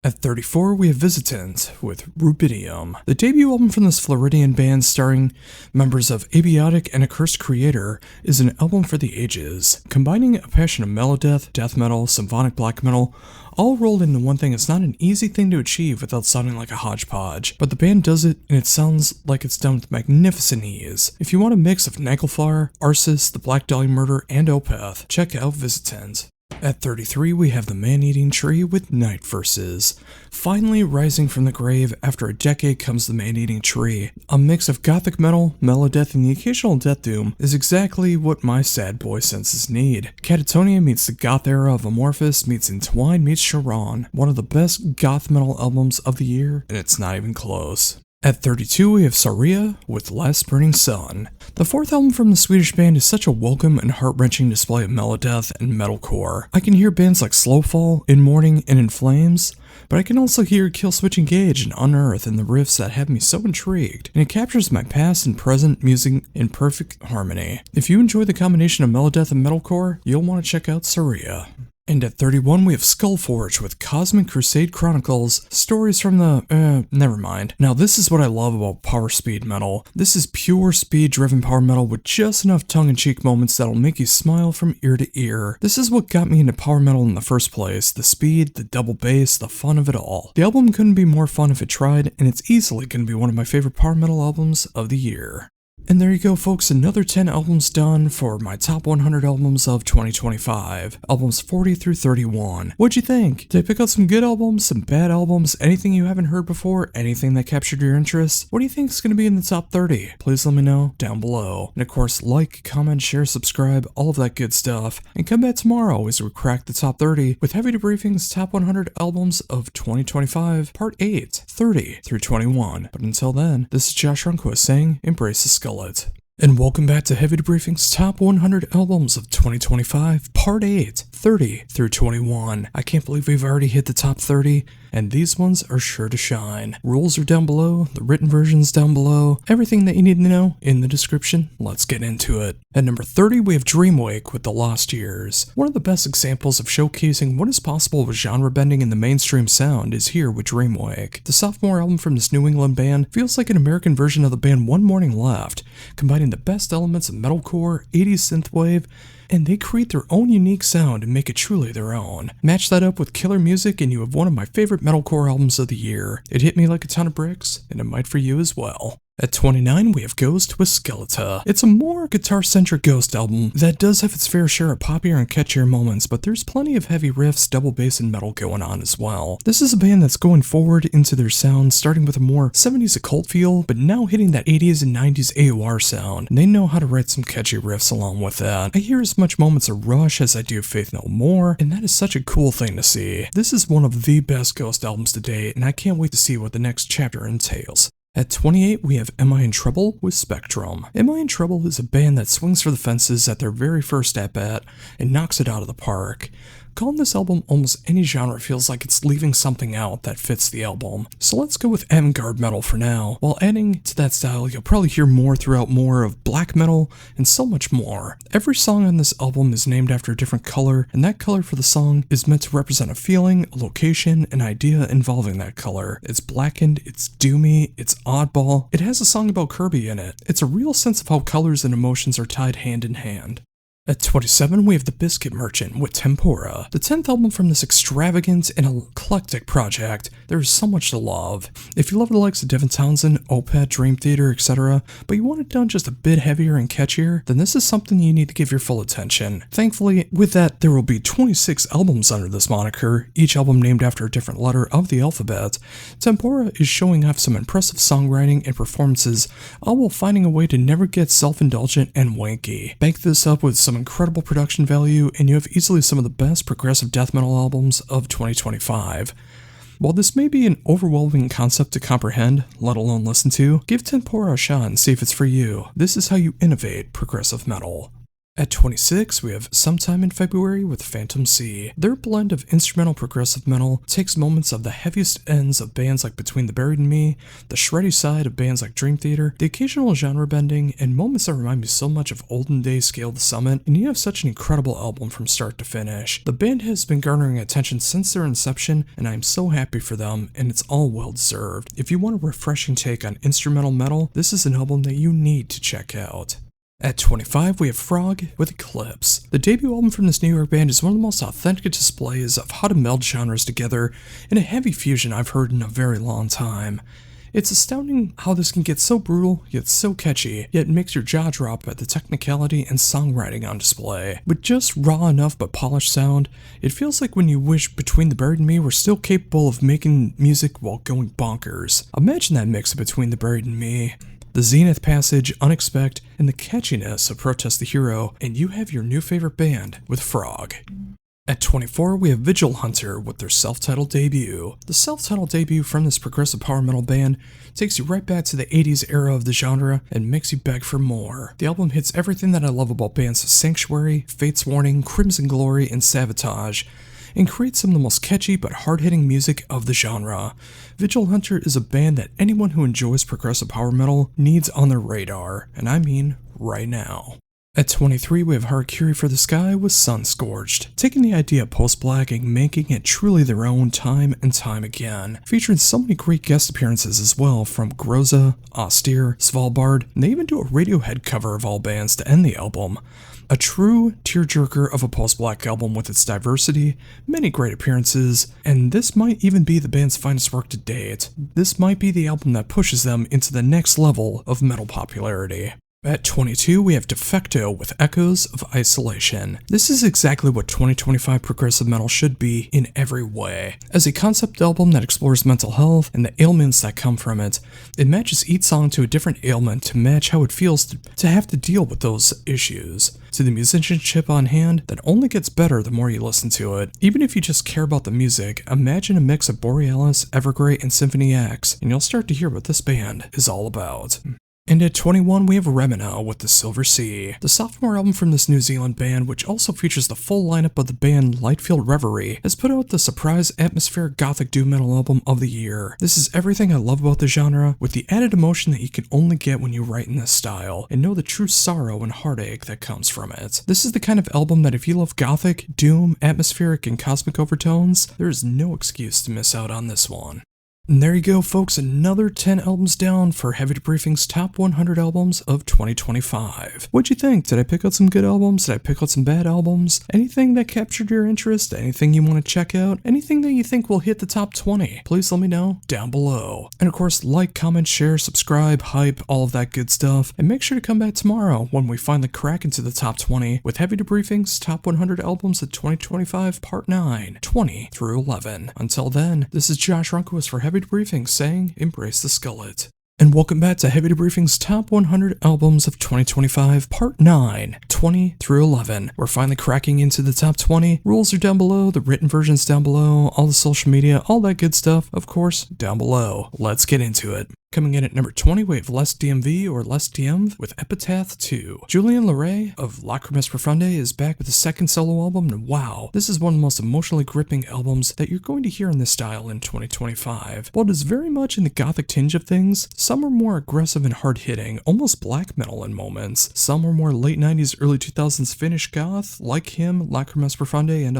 At 34, we have Visitant with Rubidium. The debut album from this Floridian band starring members of Abiotic and Accursed Creator is an album for the ages, combining a passion of melodeath, death metal, symphonic black metal, all rolled into one thing. It's not an easy thing to achieve without sounding like a hodgepodge, but the band does it, and it sounds like it's done with magnificent ease. If you want a mix of Nagelfar, Arsis, The Black Dahlia Murder, and Opeth, check out Visitant. At 33, we have the Man-Eating Tree with Night Verses. Finally rising from the grave after a decade comes the Man-Eating Tree. A mix of gothic metal, melodeath, and the occasional death doom is exactly what my sad boy senses need. Catatonia meets the goth era of Amorphous meets Entwine meets Sharon. One of the best goth metal albums of the year, and it's not even close. At 32, we have Saria with Last Burning Sun. The 4th album from the Swedish band is such a welcome and heart-wrenching display of melodeath and metalcore. I can hear bands like Slowfall, In Mourning, and In Flames, but I can also hear Killswitch Engage and Unearth and the riffs that have me so intrigued, and it captures my past and present music in perfect harmony. If you enjoy the combination of melodeath and metalcore, you'll want to check out Saria. And at 31, we have Skullforge with Cosmic Crusade Chronicles, stories from the, never mind. Now this is what I love about power speed metal. This is pure speed-driven power metal with just enough tongue-in-cheek moments that'll make you smile from ear to ear. This is what got me into power metal in the first place, the speed, the double bass, the fun of it all. The album couldn't be more fun if it tried, and it's easily going to be one of my favorite power metal albums of the year. And there you go, folks, another 10 albums done for my top 100 albums of 2025. Albums 40 through 31. What'd you think? Did I pick out some good albums, some bad albums, anything you haven't heard before, anything that captured your interest? What do you think is going to be in the top 30? Please let me know down below. And of course, like, comment, share, subscribe, all of that good stuff. And come back tomorrow as we crack the top 30 with Heavy Debriefings Top 100 Albums of 2025, Part 8, 30 through 21. But until then, this is Josh Runquist saying, embrace the skull. And welcome back to Heavy Debriefings Top 100 Albums of 2025, Part 8, 30 through 21. I can't believe we've already hit the top 30, and these ones are sure to shine. Rules are down below, the written version's down below, everything that you need to know in the description. Let's get into it. At number 30, we have Dreamwake with The Lost Years. One of the best examples of showcasing what is possible with genre bending in the mainstream sound is here with Dreamwake. The sophomore album from this New England band feels like an American version of the band One Morning Left, combining the best elements of metalcore, 80s synthwave, and they create their own unique sound and make it truly their own. Match that up with killer music and you have one of my favorite metalcore albums of the year. It hit me like a ton of bricks, and it might for you as well. At 29, we have Ghost with Skeletor. It's a more guitar-centric Ghost album that does have its fair share of poppier and catchier moments, but there's plenty of heavy riffs, double bass, and metal going on as well. This is a band that's going forward into their sound, starting with a more 70s occult feel, but now hitting that 80s and 90s AOR sound, and they know how to write some catchy riffs along with that. I hear as much moments of Rush as I do Faith No More, and that is such a cool thing to see. This is one of the best Ghost albums to date, and I can't wait to see what the next chapter entails. At 28, we have Am I in Trouble with Spectrum. Am I in Trouble is a band that swings for the fences at their very first at-bat and knocks it out of the park. Calling this album almost any genre feels like it's leaving something out that fits the album. So let's go with avant-garde metal for now. While adding to that style, you'll probably hear throughout more of black metal and so much more. Every song on this album is named after a different color, and that color for the song is meant to represent a feeling, a location, an idea involving that color. It's blackened, it's doomy, it's oddball. It has a song about Kirby in it. It's a real sense of how colors and emotions are tied hand in hand. At 27, we have The Biscuit Merchant with Tempura, the 10th album from this extravagant and eclectic project. There is so much to love. If you love the likes of Devin Townsend, Opeth, Dream Theater, etc., but you want it done just a bit heavier and catchier, then this is something you need to give your full attention. Thankfully, with that, there will be 26 albums under this moniker, each album named after a different letter of the alphabet. Tempura is showing off some impressive songwriting and performances, all while finding a way to never get self-indulgent and wanky. Bank this up with some incredible production value, and you have easily some of the best progressive death metal albums of 2025. While this may be an overwhelming concept to comprehend, let alone listen to, give Tempura a shot and see if it's for you. This is how you innovate progressive metal. At 26, we have Sometime in February with Phantom Sea. Their blend of instrumental progressive metal takes moments of the heaviest ends of bands like Between the Buried and Me, the shreddy side of bands like Dream Theater, the occasional genre bending, and moments that remind me so much of olden days Scale the Summit, and you have such an incredible album from start to finish. The band has been garnering attention since their inception, and I am so happy for them, and it's all well deserved. If you want a refreshing take on instrumental metal, this is an album that you need to check out. At 25, we have Frog with Eclipse. The debut album from this New York band is one of the most authentic displays of how to meld genres together in a heavy fusion I've heard in a very long time. It's astounding how this can get so brutal, yet so catchy, yet makes your jaw drop at the technicality and songwriting on display. With just raw enough but polished sound, it feels like when you wish Between the Buried and Me were still capable of making music while going bonkers. Imagine that mix of Between the Buried and Me, the Zenith Passage, Unexpect, and the catchiness of Protest the Hero, and you have your new favorite band with Frog. At 24, we have Vigil Hunter with their self-titled debut. The self-titled debut from this progressive power metal band takes you right back to the 80s era of the genre and makes you beg for more. The album hits everything that I love about bands Sanctuary, Fate's Warning, Crimson Glory, and Sabotage, and creates some of the most catchy but hard-hitting music of the genre. Vigil Hunter is a band that anyone who enjoys progressive power metal needs on their radar, and I mean right now. At 23, we have Harakiri for the Sky with Sun Scorched, taking the idea of post-black and making it truly their own time and time again, featuring so many great guest appearances as well from Groza, Austere, Svalbard, and they even do a Radiohead cover of all bands to end the album. A true tearjerker of a post-black album with its diversity, many great appearances, and this might even be the band's finest work to date. This might be the album that pushes them into the next level of metal popularity. At 22, we have Defecto with Echoes of Isolation. This is exactly what 2025 progressive metal should be in every way. As a concept album that explores mental health and the ailments that come from it, it matches each song to a different ailment to match how it feels to have to deal with those issues. To the musicianship on hand that only gets better the more you listen to it. Even if you just care about the music, imagine a mix of Borealis, Evergrey, and Symphony X, and you'll start to hear what this band is all about. And at 21, we have Remina with The Silver Sea, the sophomore album from this New Zealand band, which also features the full lineup of the band Lightfield Reverie, has put out the surprise atmospheric gothic doom metal album of the year. This is everything I love about the genre, with the added emotion that you can only get when you write in this style, and know the true sorrow and heartache that comes from it. This is the kind of album that if you love gothic, doom, atmospheric, and cosmic overtones, there is no excuse to miss out on this one. And there you go, folks, another 10 albums down for Heavy Debriefings Top 100 Albums of 2025. What'd you think? Did I pick out some good albums? Did I pick out some bad albums? Anything that captured your interest? Anything you want to check out? Anything that you think will hit the top 20? Please let me know down below. And of course, like, comment, share, subscribe, hype, all of that good stuff. And make sure to come back tomorrow when we finally crack into the top 20 with Heavy Debriefings Top 100 Albums of 2025 Part 9, 20 through 11. Until then, this is Josh Runquist for Heavy Debriefings saying, embrace the skullet. And welcome back to Heavy Debriefings Top 100 Albums of 2025 Part 9, 20 through 11. We're finally cracking into the top 20. Rules are down below, the written version's down below, all the social media, all that good stuff, of course, down below. Let's get into it. Coming in at number 20, we have Less DMV or Less DM with Epitaph 2. Julien Leray of Lacrimas Profundae is back with his second solo album, and wow, this is one of the most emotionally gripping albums that you're going to hear in this style in 2025. While it is very much in the gothic tinge of things, some are more aggressive and hard-hitting, almost black metal in moments. Some are more late 90s, early 2000s Finnish goth, like him, Lacrimas Profundae, and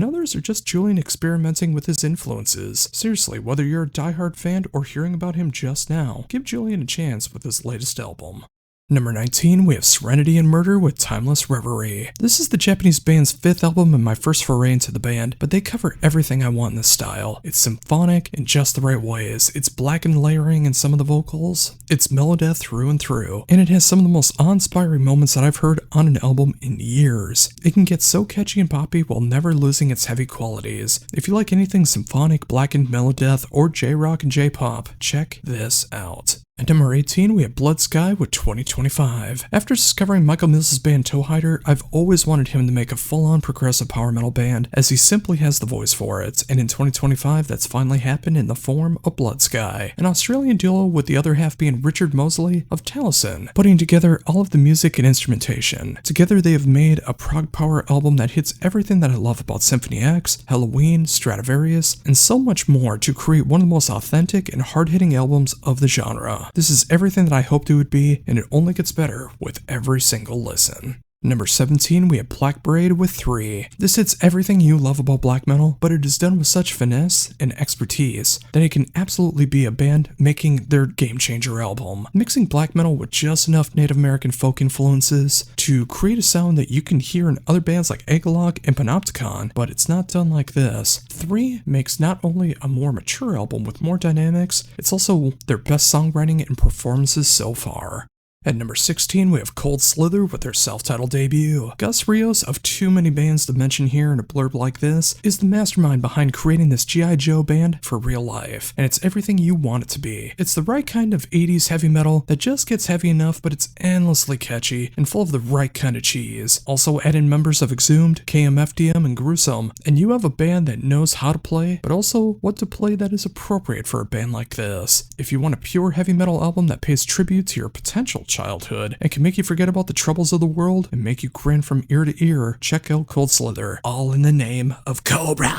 others are just Julien experimenting with his influences. Seriously, whether you're a diehard fan or hearing about him just now, give Julien a chance with his latest album. Number 19, we have Serenity and Murder with Timeless Reverie. This is the Japanese band's 5th album and my first foray into the band, but they cover everything I want in this style. It's symphonic in just the right ways, it's blackened layering in some of the vocals, it's melodeath through and through, and it has some of the most awe-inspiring moments that I've heard on an album in years. It can get so catchy and poppy while never losing its heavy qualities. If you like anything symphonic, blackened melodeath, or J-rock and J-pop, check this out. At number 18, we have Blood Sky with 2025. After discovering Michael Mills' band Toehider, I've always wanted him to make a full-on progressive power metal band, as he simply has the voice for it, and in 2025 that's finally happened in the form of Blood Sky, an Australian duo with the other half being Richard Mosley of Taliesin, putting together all of the music and instrumentation. Together they have made a prog power album that hits everything that I love about Symphony X, Halloween, Stradivarius, and so much more to create one of the most authentic and hard-hitting albums of the genre. This is everything that I hoped it would be, and it only gets better with every single listen. Number 17, we have Black Braid with 3. This hits everything you love about black metal, but it is done with such finesse and expertise that it can absolutely be a band making their game-changer album. Mixing black metal with just enough Native American folk influences to create a sound that you can hear in other bands like Agalog and Panopticon, but it's not done like this. 3 makes not only a more mature album with more dynamics, it's also their best songwriting and performances so far. At number 16, we have Cold Slither with their self-titled debut. Gus Rios, of too many bands to mention here in a blurb like this, is the mastermind behind creating this G.I. Joe band for real life, and it's everything you want it to be. It's the right kind of 80s heavy metal that just gets heavy enough, but it's endlessly catchy and full of the right kind of cheese. Also add in members of Exhumed, KMFDM, and Gruesome, and you have a band that knows how to play, but also what to play that is appropriate for a band like this. If you want a pure heavy metal album that pays tribute to your potential childhood and can make you forget about the troubles of the world and make you grin from ear to ear, check out Cold Slither, all in the name of Cobra.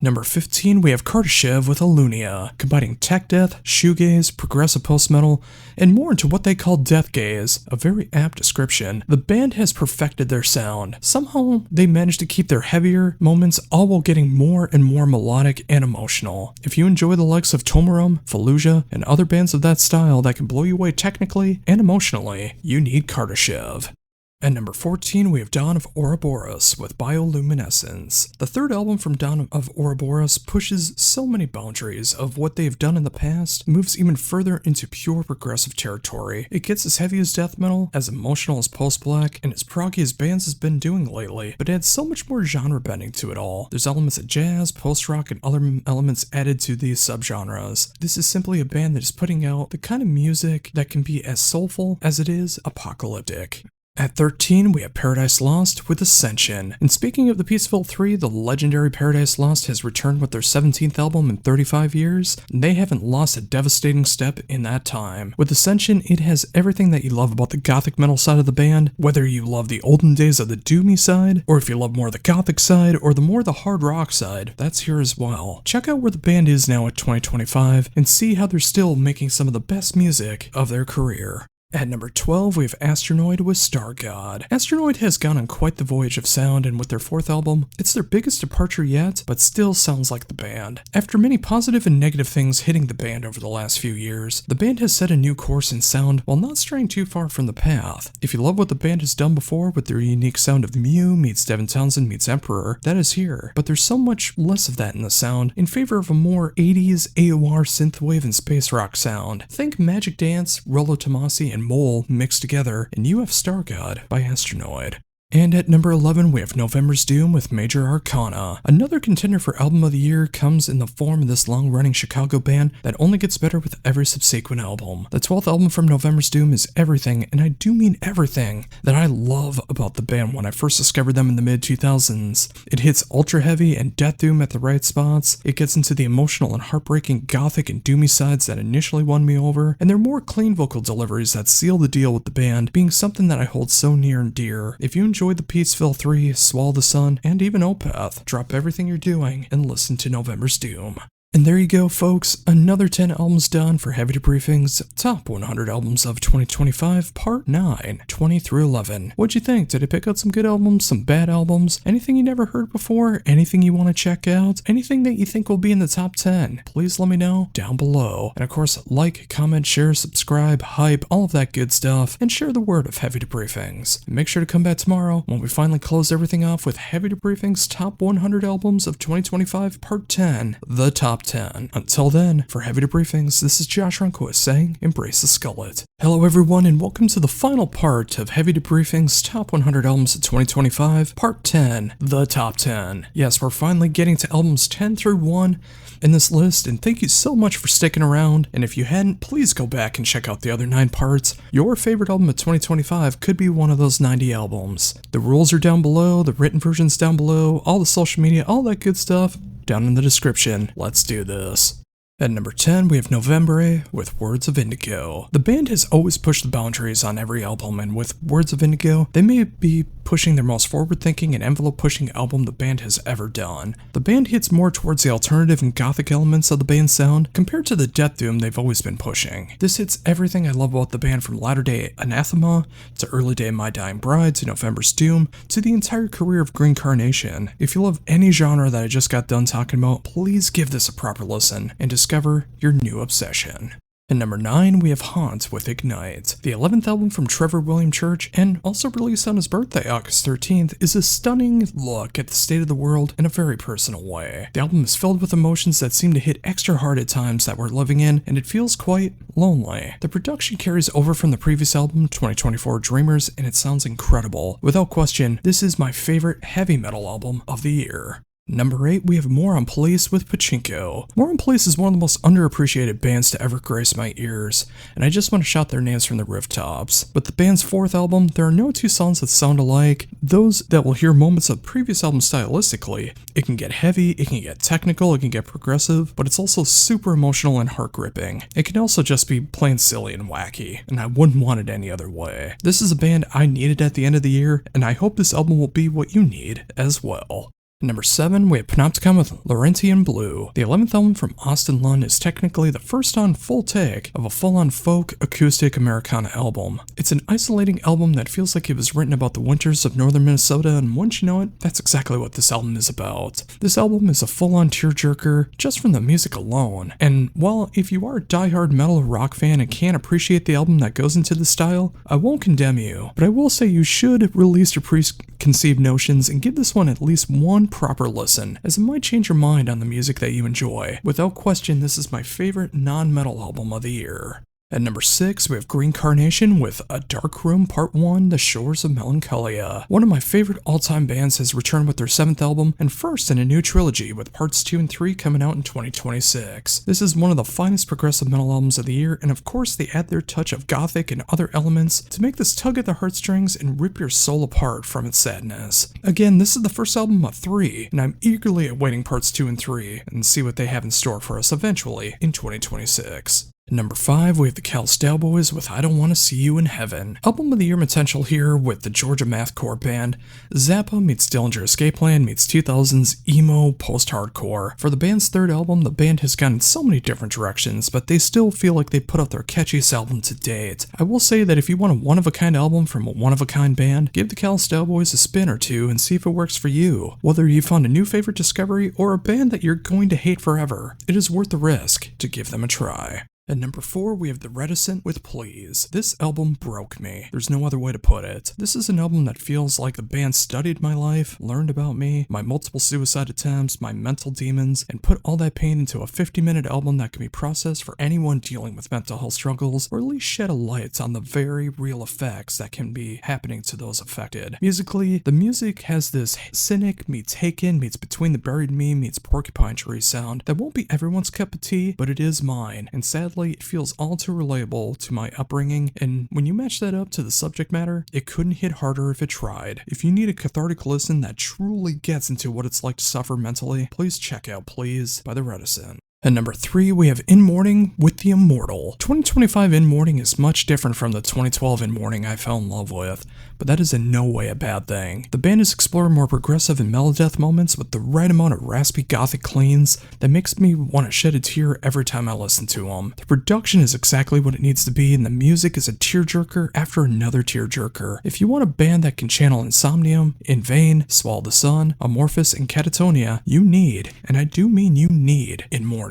Number 15, we have Kardashev with Alunia, combining tech death, shoegaze, progressive post-metal, and more into what they call death gaze, a very apt description. The band has perfected their sound. Somehow, they managed to keep their heavier moments all while getting more and more melodic and emotional. If you enjoy the likes of Tomarum, Fallujah, and other bands of that style that can blow you away technically and emotionally, you need Kardashev. At number 14, we have Dawn of Ouroboros with Bioluminescence. The third album from Dawn of Ouroboros pushes so many boundaries of what they've done in the past, moves even further into pure progressive territory. It gets as heavy as death metal, as emotional as post-black, and as proggy as bands has been doing lately, but adds so much more genre bending to it all. There's elements of jazz, post-rock, and other elements added to these subgenres. This is simply a band that is putting out the kind of music that can be as soulful as it is apocalyptic. At 13, we have Paradise Lost with Ascension. And speaking of the Peaceville 3, the legendary Paradise Lost has returned with their 17th album in 35 years, and they haven't lost a devastating step in that time. With Ascension, it has everything that you love about the gothic metal side of the band, whether you love the olden days of the doomy side, or if you love more the gothic side, or the more the hard rock side, that's here as well. Check out where the band is now at 2025, and see how they're still making some of the best music of their career. At number 12, we have Astronoid with Star God. Astronoid has gone on quite the voyage of sound, and with their 4th album, it's their biggest departure yet, but still sounds like the band. After many positive and negative things hitting the band over the last few years, the band has set a new course in sound while not straying too far from the path. If you love what the band has done before with their unique sound of Mew meets Devin Townsend meets Emperor, that is here, but there's so much less of that in the sound in favor of a more 80s AOR synthwave and space rock sound. Think Magic Dance, Rollo Tomasi, and Mole mixed together, and you have Star God by Astronoid. And at number 11, we have November's Doom with Major Arcana. Another contender for Album of the Year comes in the form of this long-running Chicago band that only gets better with every subsequent album. The 12th album from November's Doom is everything, and I do mean everything, that I love about the band when I first discovered them in the mid-2000s. It hits ultra-heavy and death doom at the right spots, it gets into the emotional and heartbreaking gothic and doomy sides that initially won me over, and their more clean vocal deliveries that seal the deal with the band being something that I hold so near and dear. If you enjoyed the Peaceville 3, Swallow the Sun, and even Opeth, drop everything you're doing and listen to November's Doom. And there you go, folks. Another 10 albums done for Heavy Debriefings Top 100 Albums of 2025, Part 9, 20 through 11. What'd you think? Did I pick out some good albums, some bad albums? Anything you never heard before? Anything you want to check out? Anything that you think will be in the top 10? Please let me know down below. And of course, like, comment, share, subscribe, hype, all of that good stuff, and share the word of Heavy Debriefings. And make sure to come back tomorrow when we finally close everything off with Heavy Debriefings Top 100 Albums of 2025, Part 10, the top 10. Until then, for Heavy Debriefings, this is Josh Runquist saying, embrace the skullet. Hello everyone, and welcome to the final part of Heavy Debriefings Top 100 Albums of 2025, Part 10, the top 10. Yes, we're finally getting to albums 10 through 1 in this list, and thank you so much for sticking around. And if you hadn't, please go back and check out the other 9 parts. Your favorite album of 2025 could be one of those 90 albums. The rules are down below, the written version's down below, all the social media, all that good stuff down in the description. Let's do this. At number 10, we have November with Words of Indigo. The band has always pushed the boundaries on every album, and with Words of Indigo, they may be pushing their most forward-thinking and envelope-pushing album the band has ever done. The band hits more towards the alternative and gothic elements of the band's sound compared to the death doom they've always been pushing. This hits everything I love about the band, from latter-day Anathema to early-day My Dying Bride to November's Doom to the entire career of Green Carnation. If you love any genre that I just got done talking about, please give this a proper listen and discover your new obsession. At number 9, we have Haunt with Ignite. The 11th album from Trevor William Church, and also released on his birthday, August 13th, is a stunning look at the state of the world in a very personal way. The album is filled with emotions that seem to hit extra hard at times that we're living in, and it feels quite lonely. The production carries over from the previous album, 2024 Dreamers, and it sounds incredible. Without question, this is my favorite heavy metal album of the year. Number 8, we have More on Police with Pachinko. More on Police is one of the most underappreciated bands to ever grace my ears, and I just want to shout their names from the rooftops. With the band's 4th album, there are no 2 songs that sound alike. Those that will hear moments of previous albums stylistically. It can get heavy, it can get technical, it can get progressive, but it's also super emotional and heart-gripping. It can also just be plain silly and wacky, and I wouldn't want it any other way. This is a band I needed at the end of the year, and I hope this album will be what you need as well. Number 7, we have Panopticon with Laurentian Blue. The 11th album from Austin Lund is technically the first on full take of a full-on folk acoustic Americana album. It's an isolating album that feels like it was written about the winters of northern Minnesota, and once you know it, that's exactly what this album is about. This album is a full-on tearjerker just from the music alone, and while if you are a diehard metal or rock fan and can't appreciate the album that goes into the style, I won't condemn you, but I will say you should release your preconceived notions and give this one at least one proper listen, as it might change your mind on the music that you enjoy. Without question, this is my favorite non-metal album of the year. At number 6, we have Green Carnation with A Dark Room Part 1, The Shores of Melancholia. One of my favorite all-time bands has returned with their 7th album, and first in a new trilogy with parts 2 and 3 coming out in 2026. This is one of the finest progressive metal albums of the year, and of course they add their touch of gothic and other elements to make this tug at the heartstrings and rip your soul apart from its sadness. Again, this is the first album of 3, and I'm eagerly awaiting parts 2 and 3, and see what they have in store for us eventually in 2026. At number 5, we have the Clout Boys with I Don't Want to See You in Heaven. Album of the year potential here with the Georgia mathcore band. Zappa meets Dillinger Escape Plan meets 2000s emo post-hardcore. For the band's 3rd album, the band has gone in so many different directions, but they still feel like they put out their catchiest album to date. I will say that if you want a one-of-a-kind album from a one-of-a-kind band, give the Clout Boys a spin or two and see if it works for you. Whether you found a new favorite discovery or a band that you're going to hate forever, it is worth the risk to give them a try. At number 4, we have The Reticent with Please. This album broke me. There's no other way to put it. This is an album that feels like the band studied my life, learned about me, my multiple suicide attempts, my mental demons, and put all that pain into a 50-minute album that can be processed for anyone dealing with mental health struggles, or at least shed a light on the very real effects that can be happening to those affected. Musically, the music has this cynic meets Haken meets Between the Buried Me meets Porcupine Tree sound that won't be everyone's cup of tea, but it is mine, and sadly it feels all too relatable to my upbringing, and when you match that up to the subject matter, it couldn't hit harder if it tried. If you need a cathartic listen that truly gets into what it's like to suffer mentally, please check out Please by The Reticent. At number 3, we have In Mourning with the Immortal. 2025 In Mourning is much different from the 2012 In Mourning I fell in love with, but that is in no way a bad thing. The band is exploring more progressive and melodeath moments with the right amount of raspy gothic cleans that makes me want to shed a tear every time I listen to them. The production is exactly what it needs to be, and the music is a tearjerker after another tearjerker. If you want a band that can channel Insomnium, In Vain, Swallow the Sun, Amorphous, and Catatonia, you need, and I do mean you need, In Mourning.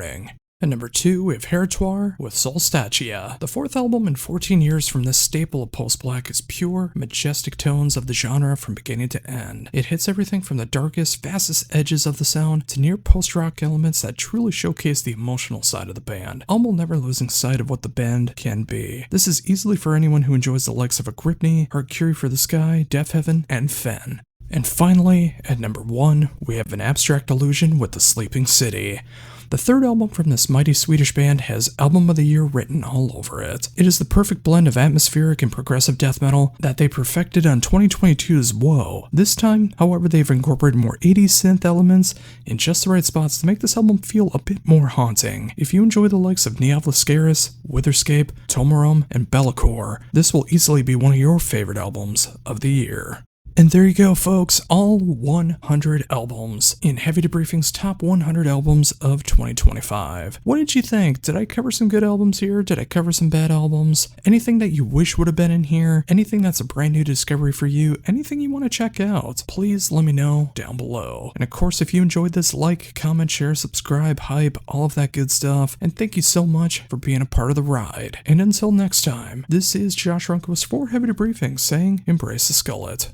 At number 2, we have Heretoire with Solstatia. The 4th album in 14 years from this staple of post-black is pure, majestic tones of the genre from beginning to end. It hits everything from the darkest, fastest edges of the sound to near post-rock elements that truly showcase the emotional side of the band, all while never losing sight of what the band can be. This is easily for anyone who enjoys the likes of a Gripney, Heart Curie for the Sky, Deaf Heaven, and Fen. And finally, at number 1, we have An Abstract Illusion with The Sleeping City. The 3rd album from this mighty Swedish band has Album of the Year written all over it. It is the perfect blend of atmospheric and progressive death metal that they perfected on 2022's Whoa. This time, however, they've incorporated more 80s synth elements in just the right spots to make this album feel a bit more haunting. If you enjoy the likes of Neovlascaris, Witherscape, Tomarum, and Bellacore, this will easily be one of your favorite albums of the year. And there you go, folks, all 100 albums in Heavy Debriefings' top 100 albums of 2025. What did you think? Did I cover some good albums here? Did I cover some bad albums? Anything that you wish would have been in here? Anything that's a brand new discovery for you? Anything you want to check out? Please let me know down below. And of course, if you enjoyed this, like, comment, share, subscribe, hype, all of that good stuff. And thank you so much for being a part of the ride. And until next time, this is Josh Runquist for Heavy Debriefings saying, embrace the skullet.